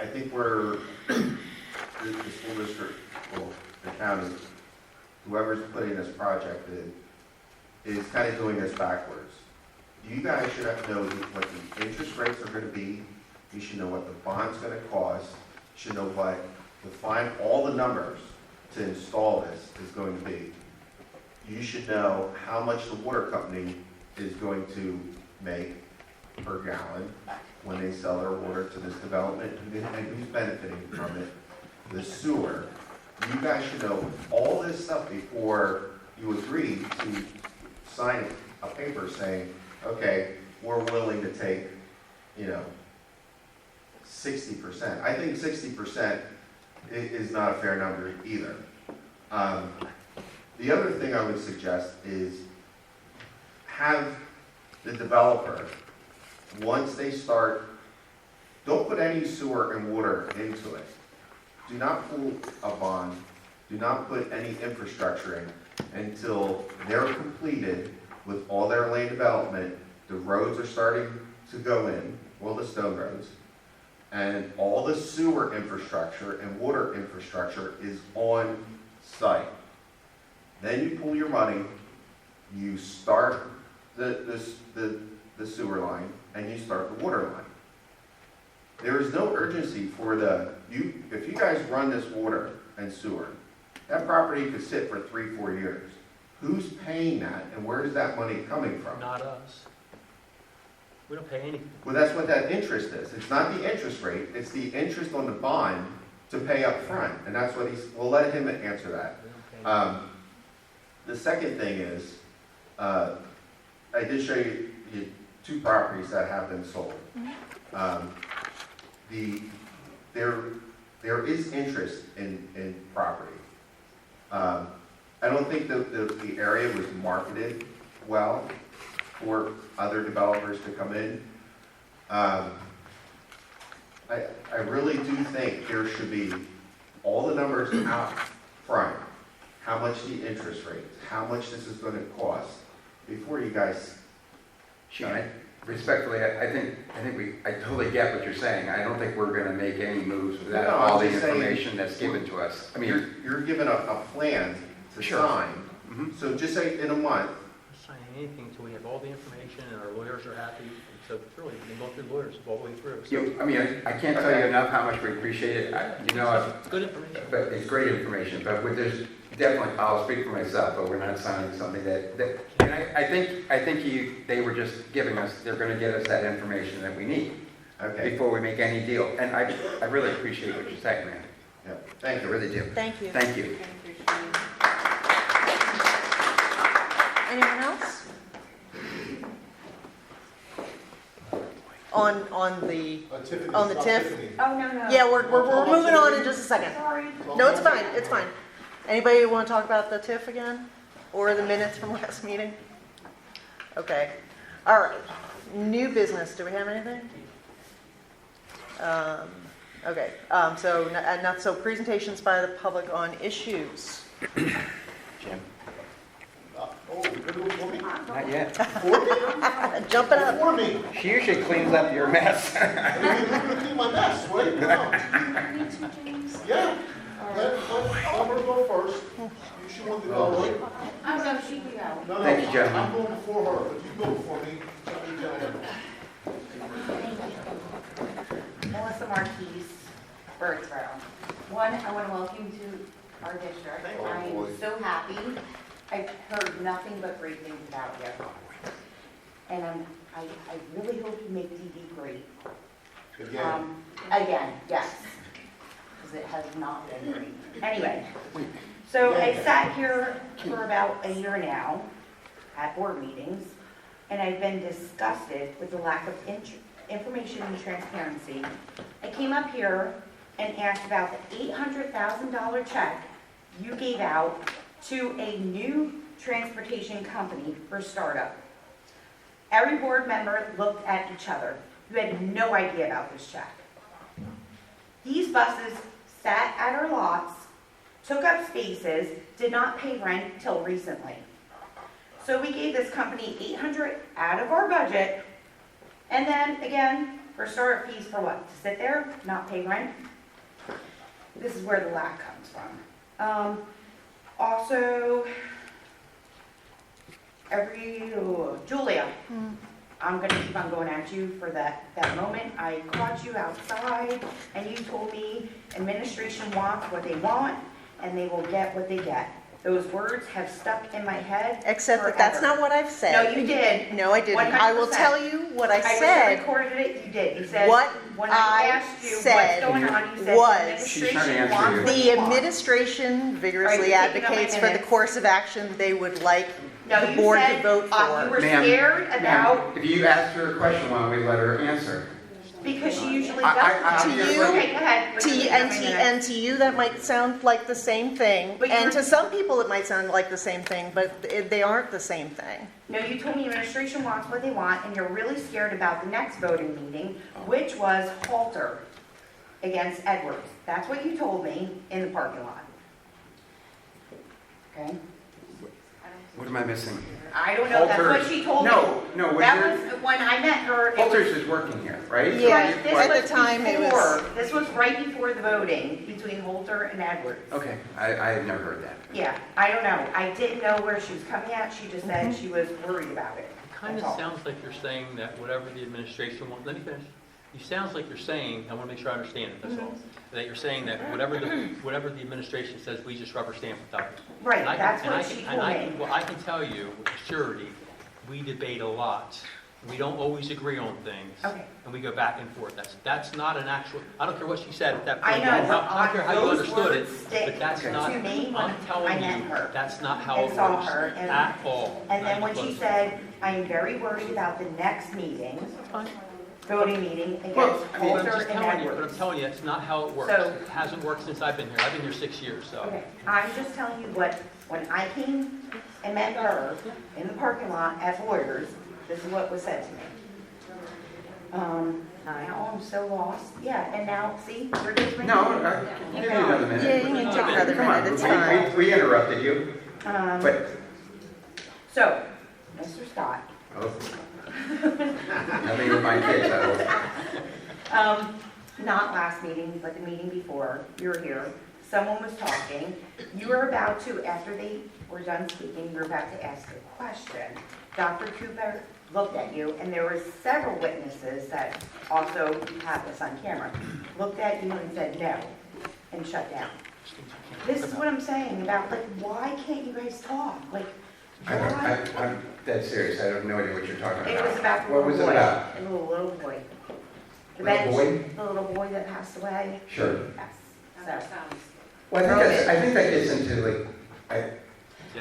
think the school district, well, the county, whoever's putting this project in, is kind of doing this backwards. You guys should have to know what the interest rates are going to be. You should know what the bond's going to cost. You should know what, to find all the numbers to install this is going to be. You should know how much the water company is going to make per gallon when they sell their water to this development, and who's benefiting from it, the sewer. You guys should know all this stuff before you agree to sign a paper saying, okay, we're willing to take, 60%. I think 60% is not a fair number either. The other thing I would suggest is have the developer, once they start, don't put any sewer and water into it. Do not pull a bond, do not put any infrastructure in until they're completed with all their land development, the roads are starting to go in, all the stone roads, and all the sewer infrastructure and water infrastructure is on site. Then you pull your money, you start the sewer line, and you start the water line. There is no urgency for if you guys run this water and sewer, that property could sit for 3-4 years. Who's paying that, and where is that money coming from? Not us. We don't pay anything. Well, that's what that interest is. It's not the interest rate, it's the interest on the bond to pay up front, and that's what we'll let him answer that. The second thing is, I did show you 2 properties that have been sold. There is interest in property. I don't think the area was marketed well for other developers to come in. I I really do think there should be all the numbers out front, how much the interest rate, how much this is gonna cost, before you guys. Shane, respectfully, I totally get what you're saying. I don't think we're gonna make any moves without No, all I'm the just saying- information that's given to us. I mean, You're given a plan to Sure. sign, so just say in a month, Signing anything until we have all the information and our lawyers are happy. So really, we've been going through lawyers all the way through. So I mean, I can't tell you enough how much we appreciate it. it's good information. But it's great information, but there's definitely, I'll speak for myself, but we're not signing something and I think they were just giving us, they're gonna get us that information that we need okay, before we make any deal. And I really appreciate what you're saying, man. yeah, thank I you. really do. Thank you. Thank you. Anyone else? On the, Tiffany, On the stop TIF? Tiffany. Oh, no. yeah, we're moving on in just a second. Sorry. No, it's fine, it's fine. Anybody want to talk about the TIF again? Or the minutes from last meeting? Okay, all right. New business, do we have anything? Okay, so, not so presentations by the public on issues. Jim? Oh, you're gonna go for me? Not yet. Jump it up. For me? She usually cleans up your mess. You're gonna clean my mess, right? Come on. Yeah. I'm gonna go first. You should want to go, right? Oh, no, she can go. No, no, Thank you, gentlemen. I'm going before her, but you go before me. Tell me, gentlemen. Melissa Marquez, Birdsboro. One, I want to welcome you to our district. Oh, I boy. am so happy. I've heard nothing but great things about you. And I really hope you make DD great. Again. Again, yes, because it has not been great. Anyway, so I sat here for about a year now at board meetings, and I've been disgusted with the lack of information and transparency. I came up here and asked about the $800,000 check you gave out to a new transportation company for startup. Every board member looked at each other. You had no idea about this check. These buses sat at our lots, took up spaces, did not pay rent till recently. So we gave this company $800 out of our budget, and then again, for startup fees for what? To sit there, not pay rent? This is where the lack comes from. Also, Julia, I'm gonna keep on going at you for that moment. I caught you outside and you told me administration wants what they want and they will get what they get. Those words have stuck in my head Except that that's forever. not what I've said. No, you did. No, I didn't. I will 100%. tell you what I I said. recorded it, you did. You said, What when I I asked you said what's going on, you said was- She's trying to administration answer wants you. what The they want. administration All right, vigorously you're taking up my advocates for the minutes. course of action they would like No, the you board to said, vote you for. were Ma'am, scared ma'am, about, if you asked her a question, why don't we let her answer? because she usually I- does. To obviously- you, Okay, go ahead. and to you, that might sound like the same thing. But And you're- to some people, it might sound like the same thing, but they aren't the same thing. No, you told me administration wants what they want, and you're really scared about the next voting meeting, which was Halter against Edwards. That's what you told me in the parking lot. Okay? What am I missing? I don't know, that's what Halter's- she told me. No, what That you're, was, when I met her, it was. Halter's is working here, right? Yeah, This at was the time it was- before- This was right before the voting between Holter and Edwards. Okay, I had never heard that. Yeah, I don't know. I didn't know where she was coming at. She just said she was worried about it. It kind of That's all. sounds like you're saying that whatever the administration wants, let me finish. It sounds like you're saying, I want to make sure I understand it, that's all, that you're saying that whatever the administration says, we just rubber stamp it up. Right, And I can- that's and I what can- she and told I can- me. Well, I can tell you with surety, we debate a lot. We don't always agree on things. Okay. And we go back and forth. That's not an actual, I don't care what she said at that I point. know, I don't care how you those understood it, words stick but that's to not, me when I'm telling I met you, her that's not how and it saw works her, and- at all. And then Not when she even said, I am very worried about the next meeting, voting meeting Well, against I mean, But I'm Holter just and telling you, but I'm Edwards. telling you, it's not how it works. So- It hasn't worked since I've been here. I've been here 6 years, so. Okay, I'm just telling you what, when I came and met her in the parking lot at Boyers, this is what was said to me. Now I'm so lost. Yeah, and now, see, we're just. No, give me another minute. Yeah, you can take another Come on, minute, it's fine. we interrupted you, but, So, Mr. Scott. nothing with my kids, I hope. Not last meeting, but the meeting before, you were here. Someone was talking. You were about to, after they were done speaking, you were about to ask a question. Dr. Cooper looked at you, and there were several witnesses that also have this on camera, looked at you and said no, and shut down. This is what I'm saying about, like, why can't you guys talk? Like, why? I'm dead serious, I have no idea what you're talking about. It was about the What little was it boy. about? The little boy. The Little bench, boy? the little boy that passed away. Sure. Yes, so. Well, I think that gets into like,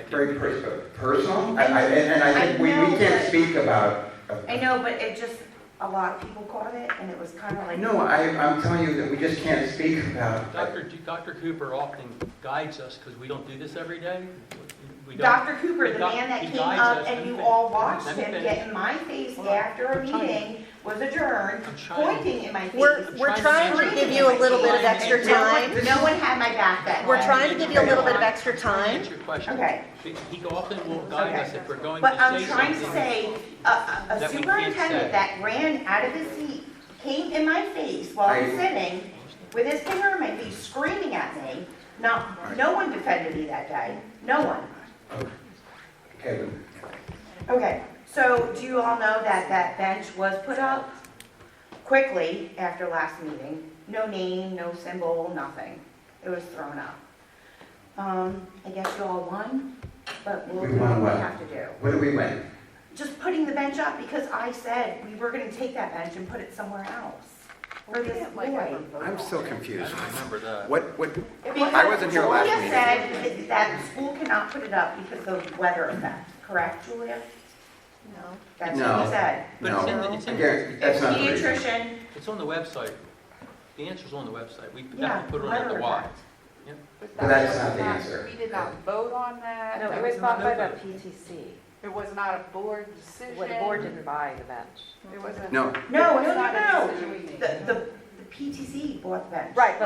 very personal, and I think we can't speak about. I know, but it just, a lot of people caught it, and it was kind of like. No, I'm telling you that we just can't speak about. Dr. Cooper often guides us, because we don't do this every day. We don't- Dr. Cooper, he the gu- man that he came guides up us. and Let you me all finish. watched Let me him finish. get in my face Hold on. after a I'm trying- meeting was adjourned, I'm trying- pointing in my face. We're trying to give you a little bit of extra And no one- time. No one had my back that We're day. trying to give you a little bit of extra time. Answer your question. Okay. He often will guide Okay. us if we're going But to I'm say trying to something. say, a that we can't superintendent say. that ran out of his seat, came in my face while I'm sitting, with his finger in my face, screaming at me. No one defended me that day, no one. Kevin, Okay, so do you all know that that bench was put up quickly after last meeting? No name, no symbol, nothing. It was thrown up. I guess you all won, but we'll We do won what we what? have to do. what do we win? Just putting the bench up because I said we were gonna take that bench and put it somewhere else. For this boy. I'm still confused. I remember that. What, Because I wasn't here last meeting. Julia said that the school cannot put it up because of weather effect, correct, Julia? No. That's what you said. But it's in the- No, it's in- again, that's not the reason. Pediatrician, It's on the website. The answer's on the website. We yeah, have to put it on weather the Y. effect. But that's not the answer. We did not vote on that. No, That it was bought by the no vote. PTC. It was not a board decision. Well, the board didn't buy the bench. It wasn't. No. No, It was not a decision we made. The PTC bought the bench. Right,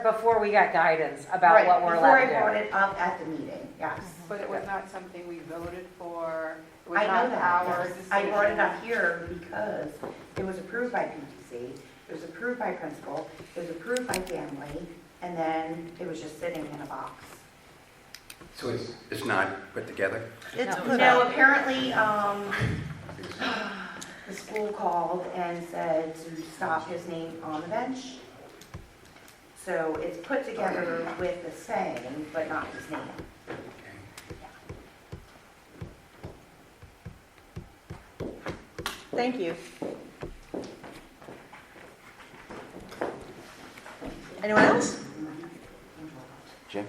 before we got guidance about Right, what we're allowed to Before I brought do. it up at the meeting, yes. But it was not something we voted for. It was I know not that, our yes. decision. I brought it up here because it was approved by PTC, it was approved by principal, it was approved by family, and then it was just sitting in a box. So it's not put together? It's No. put No, up. apparently, the school called and said to stop his name on the bench. So it's put together with the saying, but not his name. Thank you. Anyone else? Jim?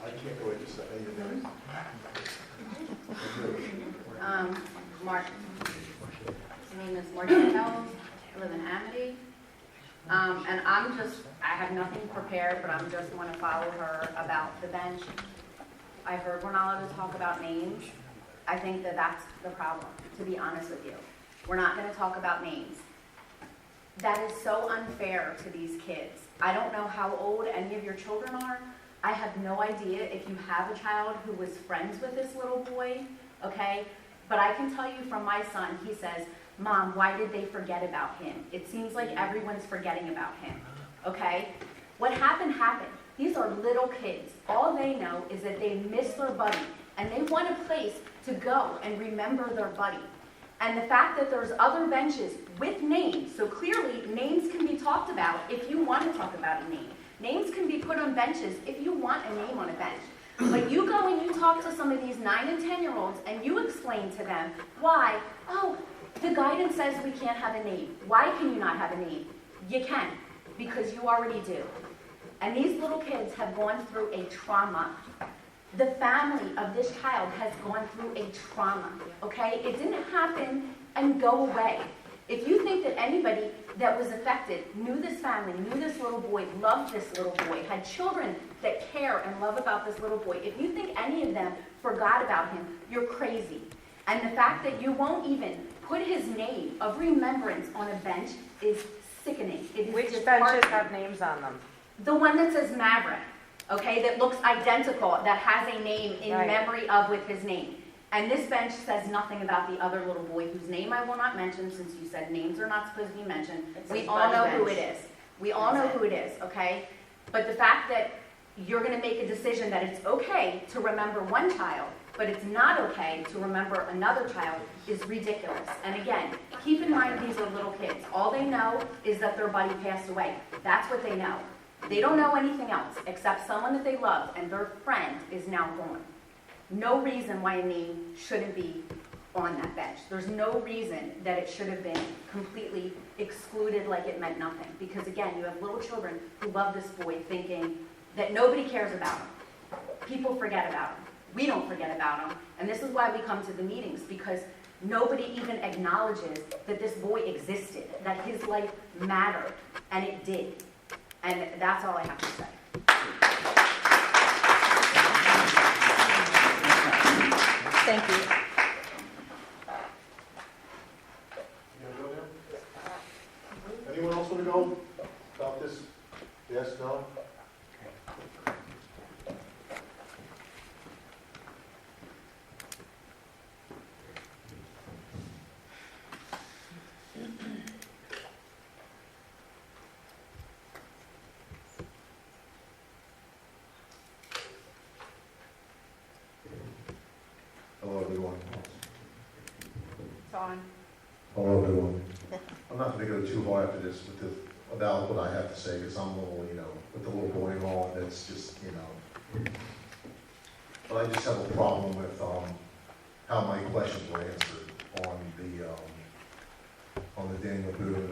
I can't wait to say anything. Mark. His name is Martin Helms. I live in Amity. And I have nothing prepared, but I'm just want to follow her about the bench. I heard we're not allowed to talk about names. I think that that's the problem, to be honest with you. We're not going to talk about names. That is so unfair to these kids. I don't know how old any of your children are. I have no idea if you have a child who was friends with this little boy, okay? But I can tell you from my son, he says, Mom, why did they forget about him? It seems like everyone's forgetting about him, okay? What happened, happened. These are little kids. All they know is that they miss their buddy, and they want a place to go and remember their buddy. And the fact that there's other benches with names, so clearly names can be talked about if you want to talk about a name. Names can be put on benches if you want a name on a bench. But you go and you talk to some of these 9 and 10-year-olds and you explain to them why, oh, the guidance says we can't have a name. Why can you not have a name? You can, because you already do. And these little kids have gone through a trauma. The family of this child has gone through a trauma, okay? It didn't happen and go away. If you think that anybody that was affected knew this family, knew this little boy, loved this little boy, had children that care and love about this little boy, if you think any of them forgot about him, you're crazy. And the fact that you won't even put his name of remembrance on a bench is sickening. It is Which disheartening. benches have names on them? The one that says Maverick, okay, that looks identical, that has a name in Right. memory of with his name. And this bench says nothing about the other little boy whose name I will not mention, since you said names are not supposed to be mentioned. It We says all Buddy know who Bench. it is. We all know who it is, okay? But the fact that you're gonna make a decision that it's okay to remember one child, but it's not okay to remember another child is ridiculous. And again, keep in mind these are little kids. All they know is that their buddy passed away. That's what they know. They don't know anything else except someone that they love and their friend is now gone. No reason why a name shouldn't be on that bench. There's no reason that it should have been completely excluded like it meant nothing. Because again, you have little children who love this boy thinking that nobody cares about him. People forget about him. We don't forget about him. And this is why we come to the meetings, because nobody even acknowledges that this boy existed, that his life mattered, and it did. And that's all I have to say. Thank you. You gonna go there? Anyone else want to go about this? Yes, no? Hello, everyone. It's on. Hello, everyone. I'm not gonna go too hard after this about what I have to say, because I'm a little, with the little boy and all, that's just, But I just have a problem with, how my questions were answered on the Daniel Boone,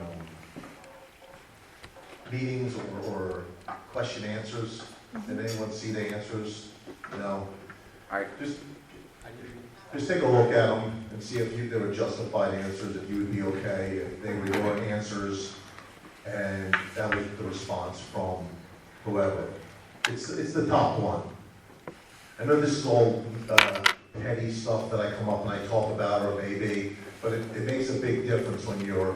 meetings or question answers. Did anyone see the answers? Just take a look at them and see if they were justified answers, if you would be okay, if they were your answers, and that was the response from whoever. It's the top one. I know this is all petty stuff that I come up and I talk about, or maybe, but it makes a big difference when you're,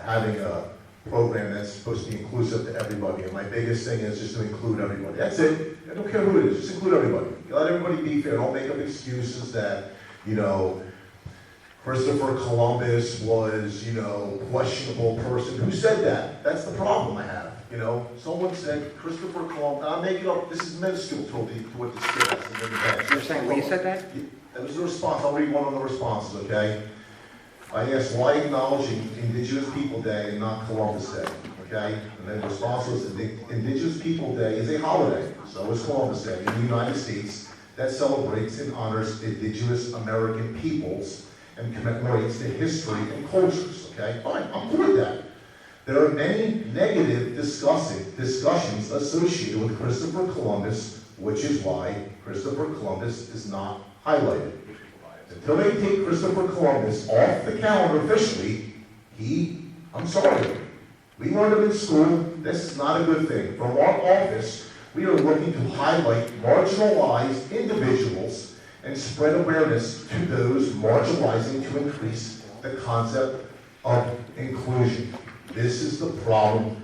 having a program that's supposed to be inclusive to everybody. And my biggest thing is just to include everybody. That's it. I don't care who it is. Just include everybody. You let everybody be fair. Don't make up excuses that, Christopher Columbus was, questionable person. Who said that? That's the problem I have. Someone said Christopher Columbus. I'm making up. This is minuscule to what this is. You're saying when you said that? That was the response. I'll read one of the responses, okay? I asked, why acknowledging Indigenous People Day and not Columbus Day, okay? And then the response was, Indigenous People Day is a holiday, so is Columbus Day in the United States that celebrates and honors Indigenous American peoples and commemorates their history and cultures, okay? Fine, I'm cool with that. There are many negative discussions associated with Christopher Columbus, which is why Christopher Columbus is not highlighted. Until they take Christopher Columbus off the calendar officially, I'm sorry. We learned him in school. This is not a good thing. From our office, we are looking to highlight marginalized individuals and spread awareness to those marginalizing to increase the concept of inclusion. This is the problem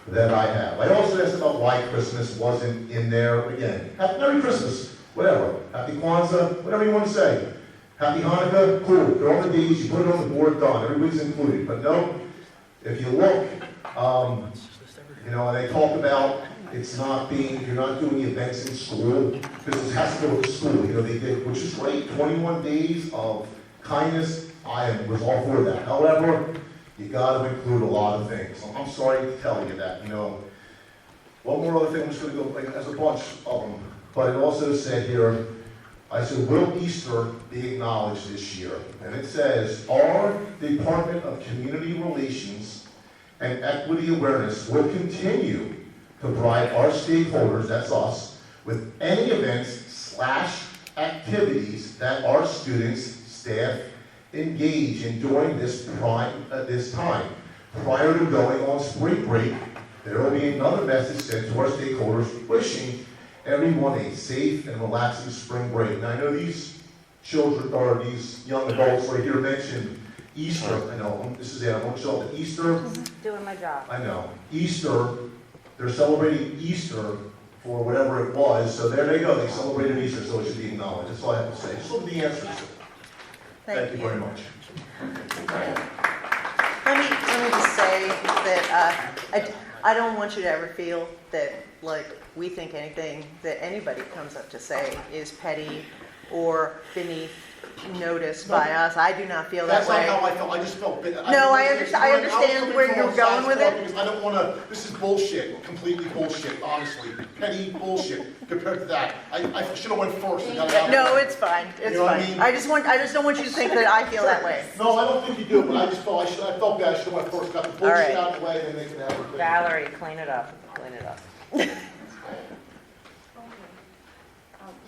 that I have. I also asked about why Christmas wasn't in there again. Merry Christmas, whatever. Happy Kwanzaa, whatever you want to say. Happy Hanukkah, cool. They're on the days, you put it on the board, done. Everybody's included. But no, if you look, and they talk about you're not doing events in school, because this has to go with the school. They did, which is great, 21 days of kindness. I was all for that. However, you got to include a lot of things. I'm sorry to tell you that. One more other thing, I'm just going to go, there's a bunch of them. But it also said here, I said, will Easter be acknowledged this year? And it says, our Department of Community Relations and Equity Awareness will continue to provide our stakeholders, that's us, with any events / activities that our students, staff, engage in during this time. Prior to going on spring break, there will be another message sent to our stakeholders wishing everyone a safe and relaxing spring break. Now I know these children, or these young adults right here mentioned Easter. I know, this is it, I won't show up. Easter, Doing my job. I know, Easter, they're celebrating Easter for whatever it was, so there they go, they celebrated Easter, so it should be acknowledged. That's all I have to say. Just look at the answers. Thank you very much. Let me just say that I don't want you to ever feel that, like, we think anything that anybody comes up to say is petty or beneath notice by us. I do not feel that That's way. not how I felt, I just felt bit. No, I understand where you're going with it. Because I don't wanna, this is bullshit, completely bullshit, honestly. Petty bullshit compared to that. I should've went first and got it out. No, it's fine, it's You know what I fine. mean? I just don't want you to think that I feel that way. No, I don't think you do, but I just felt, I felt bad, I should've went first, got the bullshit right. out of the way, and then they can have everything. Valerie, clean it up, clean it up.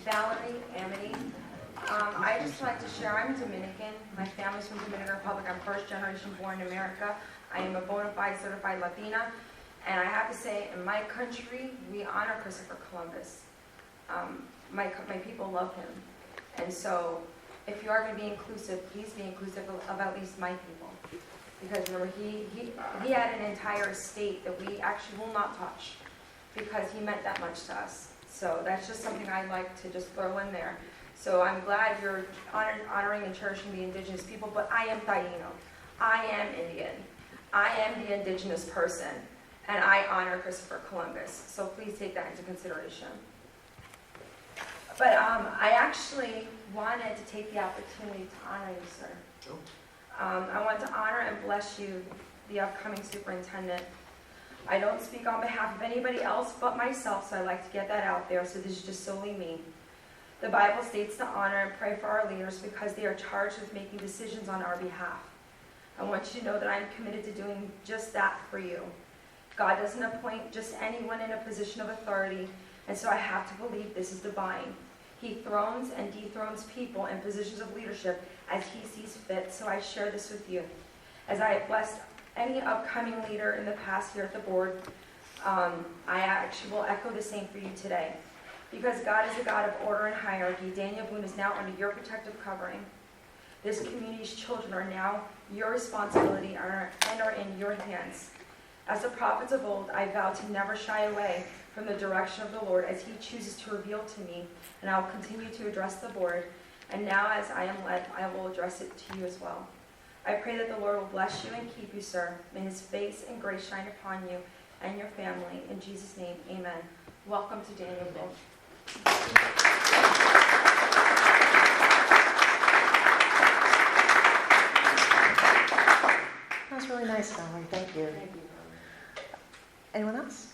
Valerie, Amity. I just like to share, I'm Dominican. My family's from Dominican Republic. I'm first generation born in America. I am a bona fide certified Latina. And I have to say, in my country, we honor Christopher Columbus. My people love him. And so, if you are going to be inclusive, please be inclusive of at least my people. Because remember, he had an entire state that we actually will not touch because he meant that much to us. So that's just something I'd like to just throw in there. So I'm glad you're honoring and cherishing the indigenous people, but I am Taino. I am Indian. I am the indigenous person, and I honor Christopher Columbus. So please take that into consideration. But I actually wanted to take the opportunity to honor you, sir. I want to honor and bless you, the upcoming superintendent. I don't speak on behalf of anybody else but myself, so I like to get that out there, so this is just solely me. The Bible states to honor and pray for our leaders because they are charged with making decisions on our behalf. I want you to know that I am committed to doing just that for you. God doesn't appoint just anyone in a position of authority, and so I have to believe this is divine. He thrones and dethrones people in positions of leadership as he sees fit, so I share this with you. As I have blessed any upcoming leader in the past here at the board, I actually will echo the same for you today. Because God is a God of order and hierarchy, Daniel Boone is now under your protective covering. This community's children are now your responsibility and are in your hands. As the prophets of old, I vow to never shy away from the direction of the Lord as he chooses to reveal to me, and I will continue to address the board. And now as I am led, I will address it to you as well. I pray that the Lord will bless you and keep you, sir. May his face and grace shine upon you and your family. In Jesus' name, amen. Welcome to Daniel Boone. That was really nice, Valerie. Thank you. Anyone else?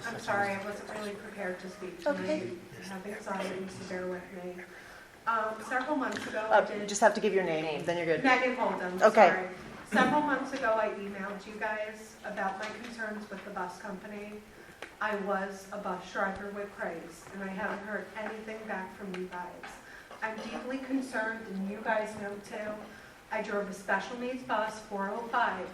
I'm sorry, I wasn't really prepared to speak tonight. Okay. I have anxiety, so bear with me. Several months ago, You I did. just have to give your name, then you're good. Megan Holden, Okay. sorry. Several months ago, I emailed you guys about my concerns with the bus company. I was a bus driver with Craig's, and I haven't heard anything back from you guys. I'm deeply concerned, and you guys know too. I drove a special needs bus, 405.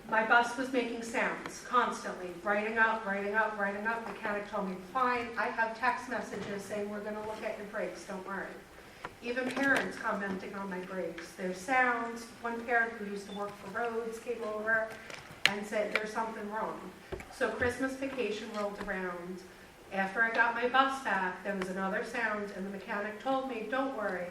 My bus was making sounds constantly, writing up. Mechanic told me, fine. I have text messages saying, we're gonna look at your brakes, don't worry. Even parents commenting on my brakes. There's sounds. One parent who used to work for roads came over and said there's something wrong. So Christmas vacation rolled around. After I got my bus back, there was another sound, and the mechanic told me, don't worry,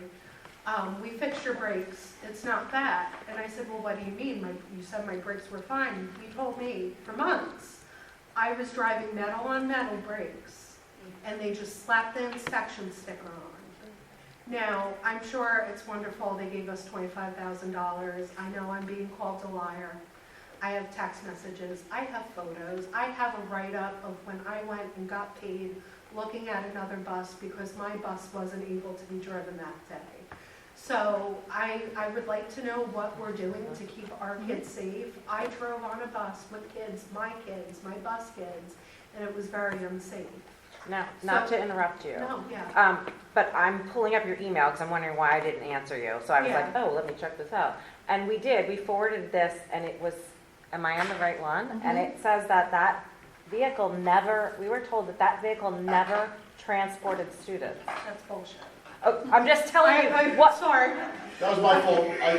we fixed your brakes, it's not that. And I said, well, what do you mean? You said my brakes were fine. You told me for months I was driving metal on metal brakes, and they just slapped the inspection sticker on. Now, I'm sure it's wonderful they gave us $25,000. I know I'm being called a liar. I have text messages, I have photos, I have a write-up of when I went and got paid looking at another bus because my bus wasn't able to be driven that day. So I would like to know what we're doing to keep our kids safe. I drove on a bus with kids, my bus kids, and it was very unsafe. No, not to interrupt you. No, yeah. But I'm pulling up your email because I'm wondering why I didn't answer you. So I was like, Yeah. oh, let me check this out. And we did. We forwarded this, and it was, am I on the right one? And it says that that vehicle never, we were told that that vehicle never transported students. That's bullshit. Oh, I'm just telling you I'm what. sorry. That was my fault. I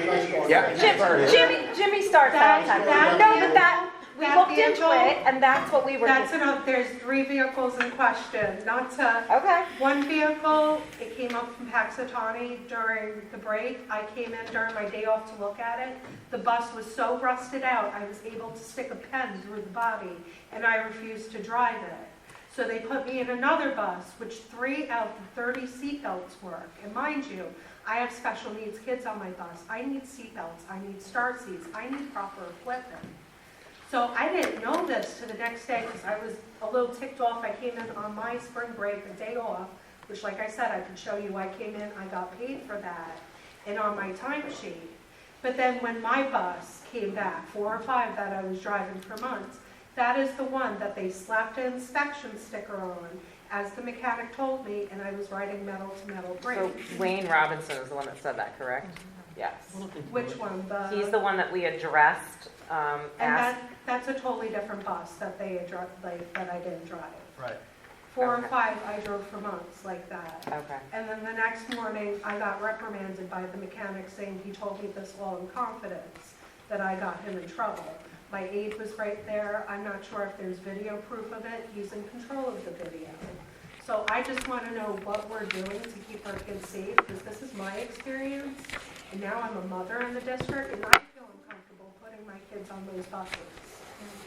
started. Yeah. Jimmy starts that all the time. That No, but that, we that looked into vehicle- it, and that's what we were. That's enough, there's 3 vehicles in question, not to. Okay. One vehicle, it came up from Paxatani during the break. I came in during my day off to look at it. The bus was so rusted out, I was able to stick a pen through the body, and I refused to drive it. So they put me in another bus, which 3 out of the 30 seatbelts work. And mind you, I have special needs kids on my bus. I need seatbelts, I need start seats, I need proper equipment. So I didn't know this to the next day because I was a little ticked off. I came in on my spring break, a day off, which like I said, I can show you I came in, I got paid for that, and on my timesheet. But then when my bus came back, 4 or 5 that I was driving for months, that is the one that they slapped an inspection sticker on, as the mechanic told me, and I was riding metal to metal brakes. So Wayne Robinson is the one that said that, correct? Yes. Which one? He's the one that we addressed, And asked. that's a totally different bus that they that I didn't drive. Right. 4 or 5 I drove for months like that. Okay. And then the next morning, I got reprimanded by the mechanic saying he told me this all in confidence, that I got him in trouble. My aide was right there. I'm not sure if there's video proof of it. He's in control of the video. So I just want to know what we're doing to keep our kids safe, because this is my experience. And now I'm a mother in the district, and I feel uncomfortable putting my kids on those buses.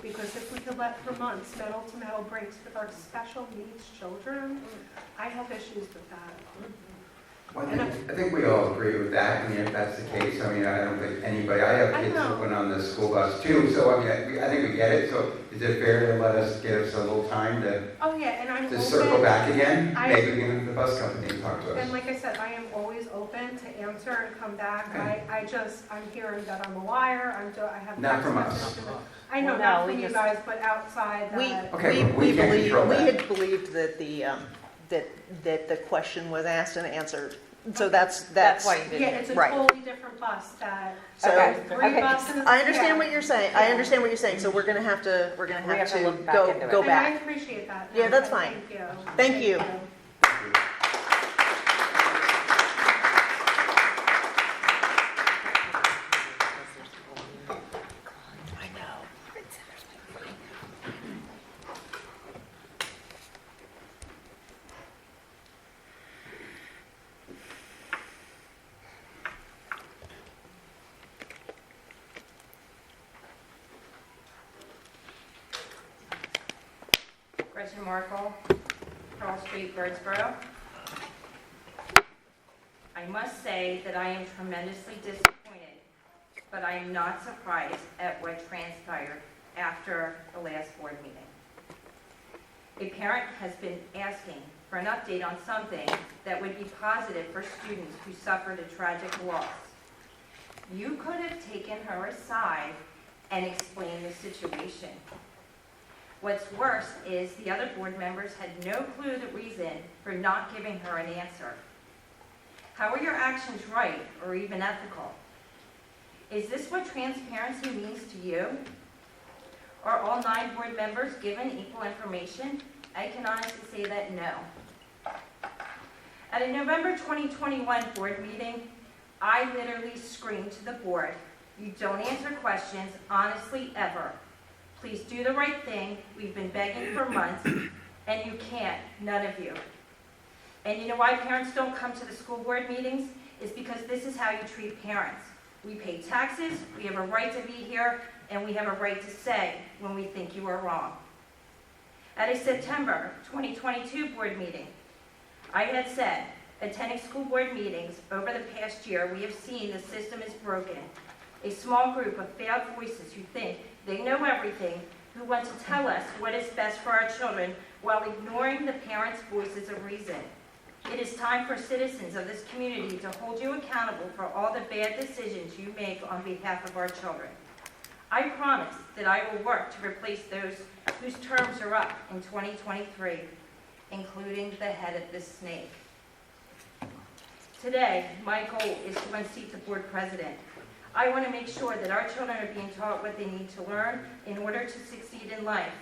Because if we could let for months metal to metal breaks with our special needs children, I have issues with that. Well, I think we all agree with that. I mean, if that's the case, I mean, I don't think anybody, I have kids who went on the school bus too, so I mean, I think we get it. So is it fair to let us, give us a little time to, Oh, yeah, and I'm to open. circle back again? I- Maybe we can have the bus company talk to us. And like I said, I am always open to answer and come back. I'm hearing that I'm a liar, I have. Not from text us. messages. I know, Well, not no, from we you just- guys, but outside We, that. Okay, we, but we can't believe, control we that. had believed that the, that the question was asked and answered. So that's. why you did Yeah, it. it's a Right. totally different bus that. So- there's 3 Okay. buses. I understand yeah. what you're saying. I understand what you're saying. So we're gonna have to, We have to look back into it. go And I back. appreciate that. Yeah, that's Okay, fine. Thank you. Thank you. Gretchen Markle, Pearl Street, Birdsboro. I must say that I am tremendously disappointed, but I am not surprised at what transpired after the last board meeting. A parent has been asking for an update on something that would be positive for students who suffered a tragic loss. You could have taken her aside and explained the situation. What's worse is the other board members had no clue the reason for not giving her an answer. How are your actions right or even ethical? Is this what transparency means to you? Are all 9 board members given equal information? I can honestly say that no. At a November 2021 board meeting, I literally screamed to the board, "You don't answer questions, honestly, ever. Please do the right thing. We've been begging for months, and you can't, none of you." And you know why parents don't come to the school board meetings? It's because this is how you treat parents. We pay taxes, we have a right to be here, and we have a right to say when we think you are wrong. At a September 2022 board meeting, I had said, attending school board meetings over the past year, we have seen the system is broken. A small group of failed voices who think they know everything, who want to tell us what is best for our children while ignoring the parents' voices of reason. It is time for citizens of this community to hold you accountable for all the bad decisions you make on behalf of our children. I promise that I will work to replace those whose terms are up in 2023. including the head of the snake. Today, my goal is to unseat the board president. I want to make sure that our children are being taught what they need to learn in order to succeed in life.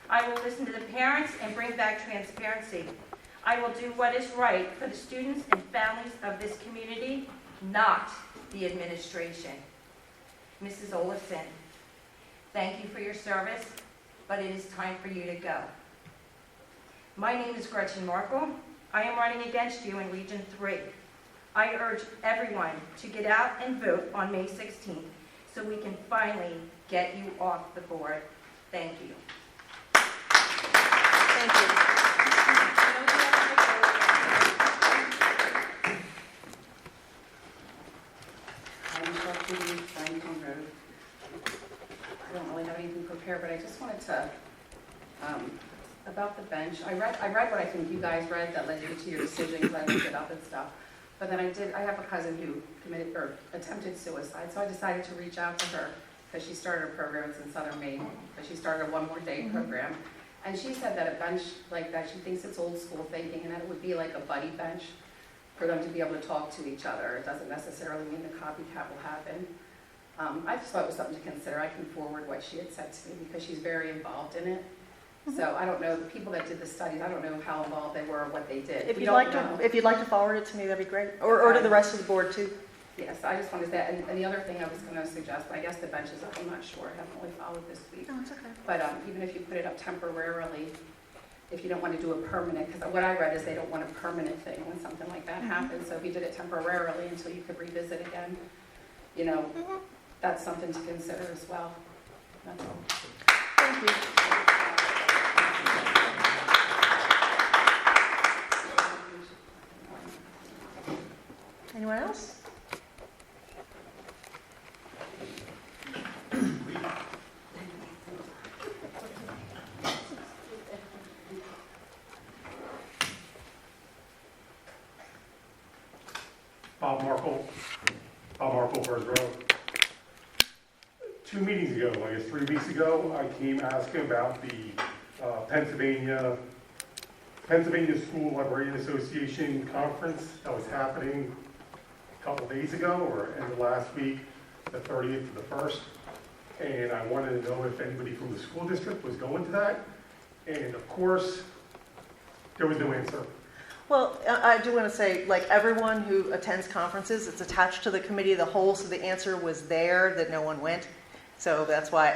I will listen to the parents and bring back transparency. I will do what is right for the students and families of this community, not the administration. Mrs. Olafson, thank you for your service, but it is time for you to go. My name is Gretchen Markle. I am running against you in Region 3. I urge everyone to get out and vote on May 16th so we can finally get you off the board. Thank you. Thank you. I'm Shakti Franklin Road. I don't really have anything prepared, but I just wanted to, about the bench, I read what I think you guys read that led you to your decision, because I looked it up and stuff. But then I have a cousin who committed or attempted suicide, so I decided to reach out to her because she started a program, it's in Southern Maine, but she started a One More Day program. And she said that a bench like that, she thinks it's old school thinking, and that it would be like a buddy bench for them to be able to talk to each other. It doesn't necessarily mean the copycat will happen. I just thought it was something to consider. I can forward what she had said to me because she's very involved in it. So I don't know, the people that did the studies, I don't know how involved they were or what they did. If you'd like to forward it to me, that'd be great. Or to the rest of the board too. Yes, I just wanted to say, and the other thing I was going to suggest, but I guess the bench is up, I'm not sure, I haven't really followed this week. No, it's okay. But even if you put it up temporarily, if you don't want to do a permanent, because what I read is they don't want a permanent thing when something like that happens. So if you did it temporarily until you could revisit again, you know, that's something to consider as well. That's all. Thank you. Anyone else? Bob Markle, First Row. 2 meetings ago, I guess 3 weeks ago, I came asking about the Pennsylvania School Librarian Association conference that was happening a couple days ago, or end of last week, the 30th to the 1st. And I wanted to know if anybody from the school district was going to that. And of course, there was no answer. Well, I do want to say, like everyone who attends conferences, it's attached to the committee of the whole, so the answer was there that no one went. So that's why,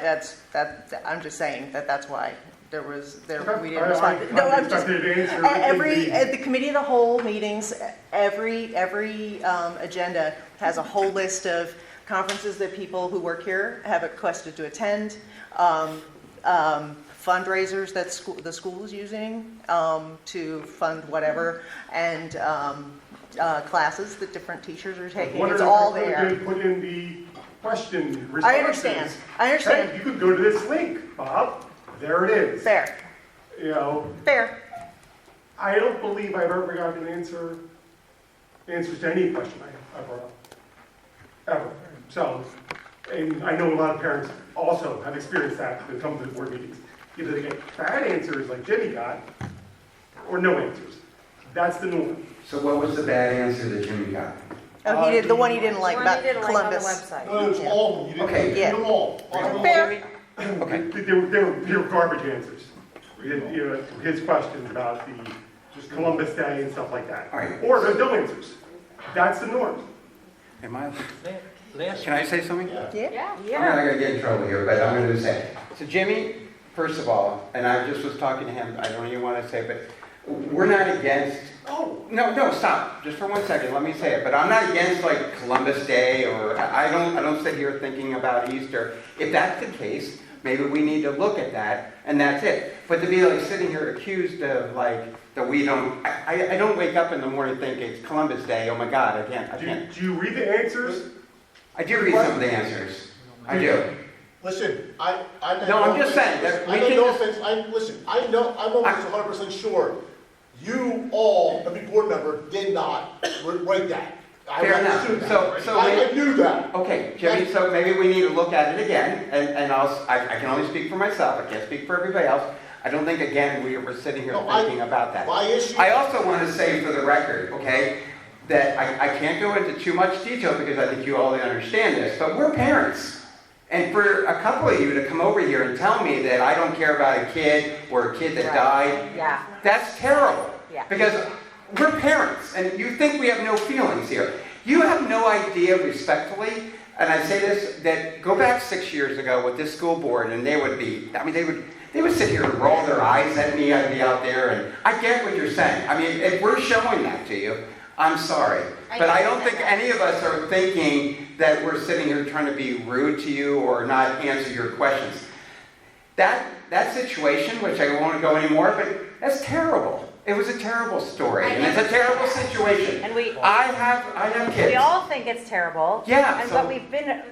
I'm just saying that's why we didn't respond. No, I'm just, at the committee of the whole meetings, every agenda has a whole list of conferences that people who work here have requested to attend, fundraisers that the school is using to fund whatever, and classes that different teachers are taking. It's all there. Put in the question responses. I understand. Hey, you could go to this link, Bob. There it is. Fair. You know. Fair. I don't believe I've ever gotten answers to any question I brought up. Ever. So, and I know a lot of parents also have experienced that when it comes to board meetings. Either they get bad answers like Jimmy got, or no answers. That's the norm. So what was the bad answer that Jimmy got? Oh, he did the one he didn't like about Columbus. No, it's all of them. You didn't Okay. do them all. Fair. Okay. They were garbage answers. His questions about the Columbus Day and stuff like that. All right. Or there's no answers. That's the norm. Can I say something? Yeah. I'm not going to get in trouble here, but I'm going to say. So Jimmy, first of all, and I just was talking to him, I don't even want to say it, but we're not against, no, stop. Just for 1 second, let me say it. But I'm not against like Columbus Day, or I don't sit here thinking about Easter. If that's the case, maybe we need to look at that, and that's it. But to be like sitting here accused of like, that we don't, I don't wake up in the morning thinking it's Columbus Day, oh my God, I can't. Do you read the answers? I do read some of the answers. I do. Listen, I'm just saying that I know no offense. I'm almost 100% sure you all, every board member, did not write that. Fair enough. So I knew that. Okay, Jimmy, so maybe we need to look at it again, and I can only speak for myself, I can't speak for everybody else. I don't think, again, we were sitting here No, thinking about that. my issue- I also want to say for the record, okay, that I can't go into too much detail because I think you all understand this, but we're parents. And for a couple of you to come over here and tell me that I don't care about a kid or a kid that died, Yeah. that's terrible. Yeah. Because we're parents, and you think we have no feelings here. You have no idea, respectfully, and I say this, that go back 6 years ago with this school board, and they would be, I mean, they would sit here and roll their eyes at me. I'd be out there, and I get what you're saying. I mean, if we're showing that to you, I'm sorry. But I don't think any of us are thinking that we're sitting here trying to be rude to you or not answer your questions. That situation, which I won't go anymore, but that's terrible. It was a terrible story, and it's a terrible situation. And I have kids. we all think it's terrible. Yeah, And so- but we've been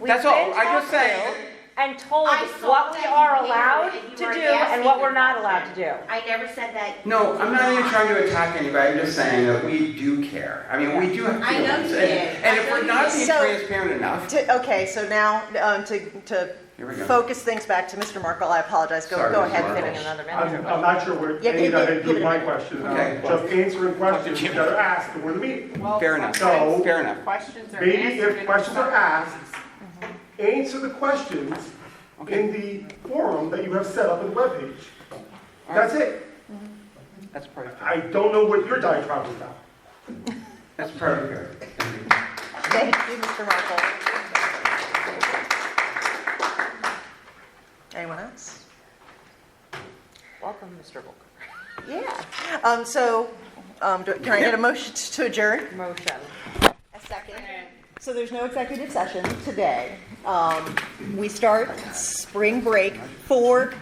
That's all. I just talked say. to and told I saw what we that are you allowed cared and to you do weren't asking and what the we're not allowed to question. do. I never said that. No, I'm not even trying to attack anybody. I'm just saying that we do care. I mean, we do have I know feelings. you And, did. and if we're not being So- transparent enough, Okay, so now, to here we go. focus things back to Mr. Markle, I apologize, go Sorry, ahead, Mr. Markle. finish. Another minute. I'm not sure where Yeah, any of that give had to do with it a my minute. question. Okay. Just answering questions that are asked before the meeting. Fair enough. So- Fair enough. Questions are Maybe answered. if questions are asked, answer the questions in the forum that you have set up in the webpage. That's it. That's perfect. I don't know what your diatribe is about. That's perfect. Thank you. Thank you, Mr. Markle. Anyone else? Welcome, Mr. Volker. Yeah. Can I get a motion to adjourn? Motion. A second. So there's no executive session today. We start spring break for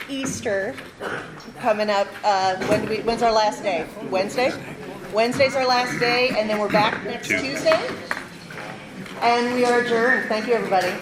Easter coming up. When's our last day? Wednesday? Wednesday's our last day, and then we're back next Tuesday. And we are adjourned. Thank you, everybody.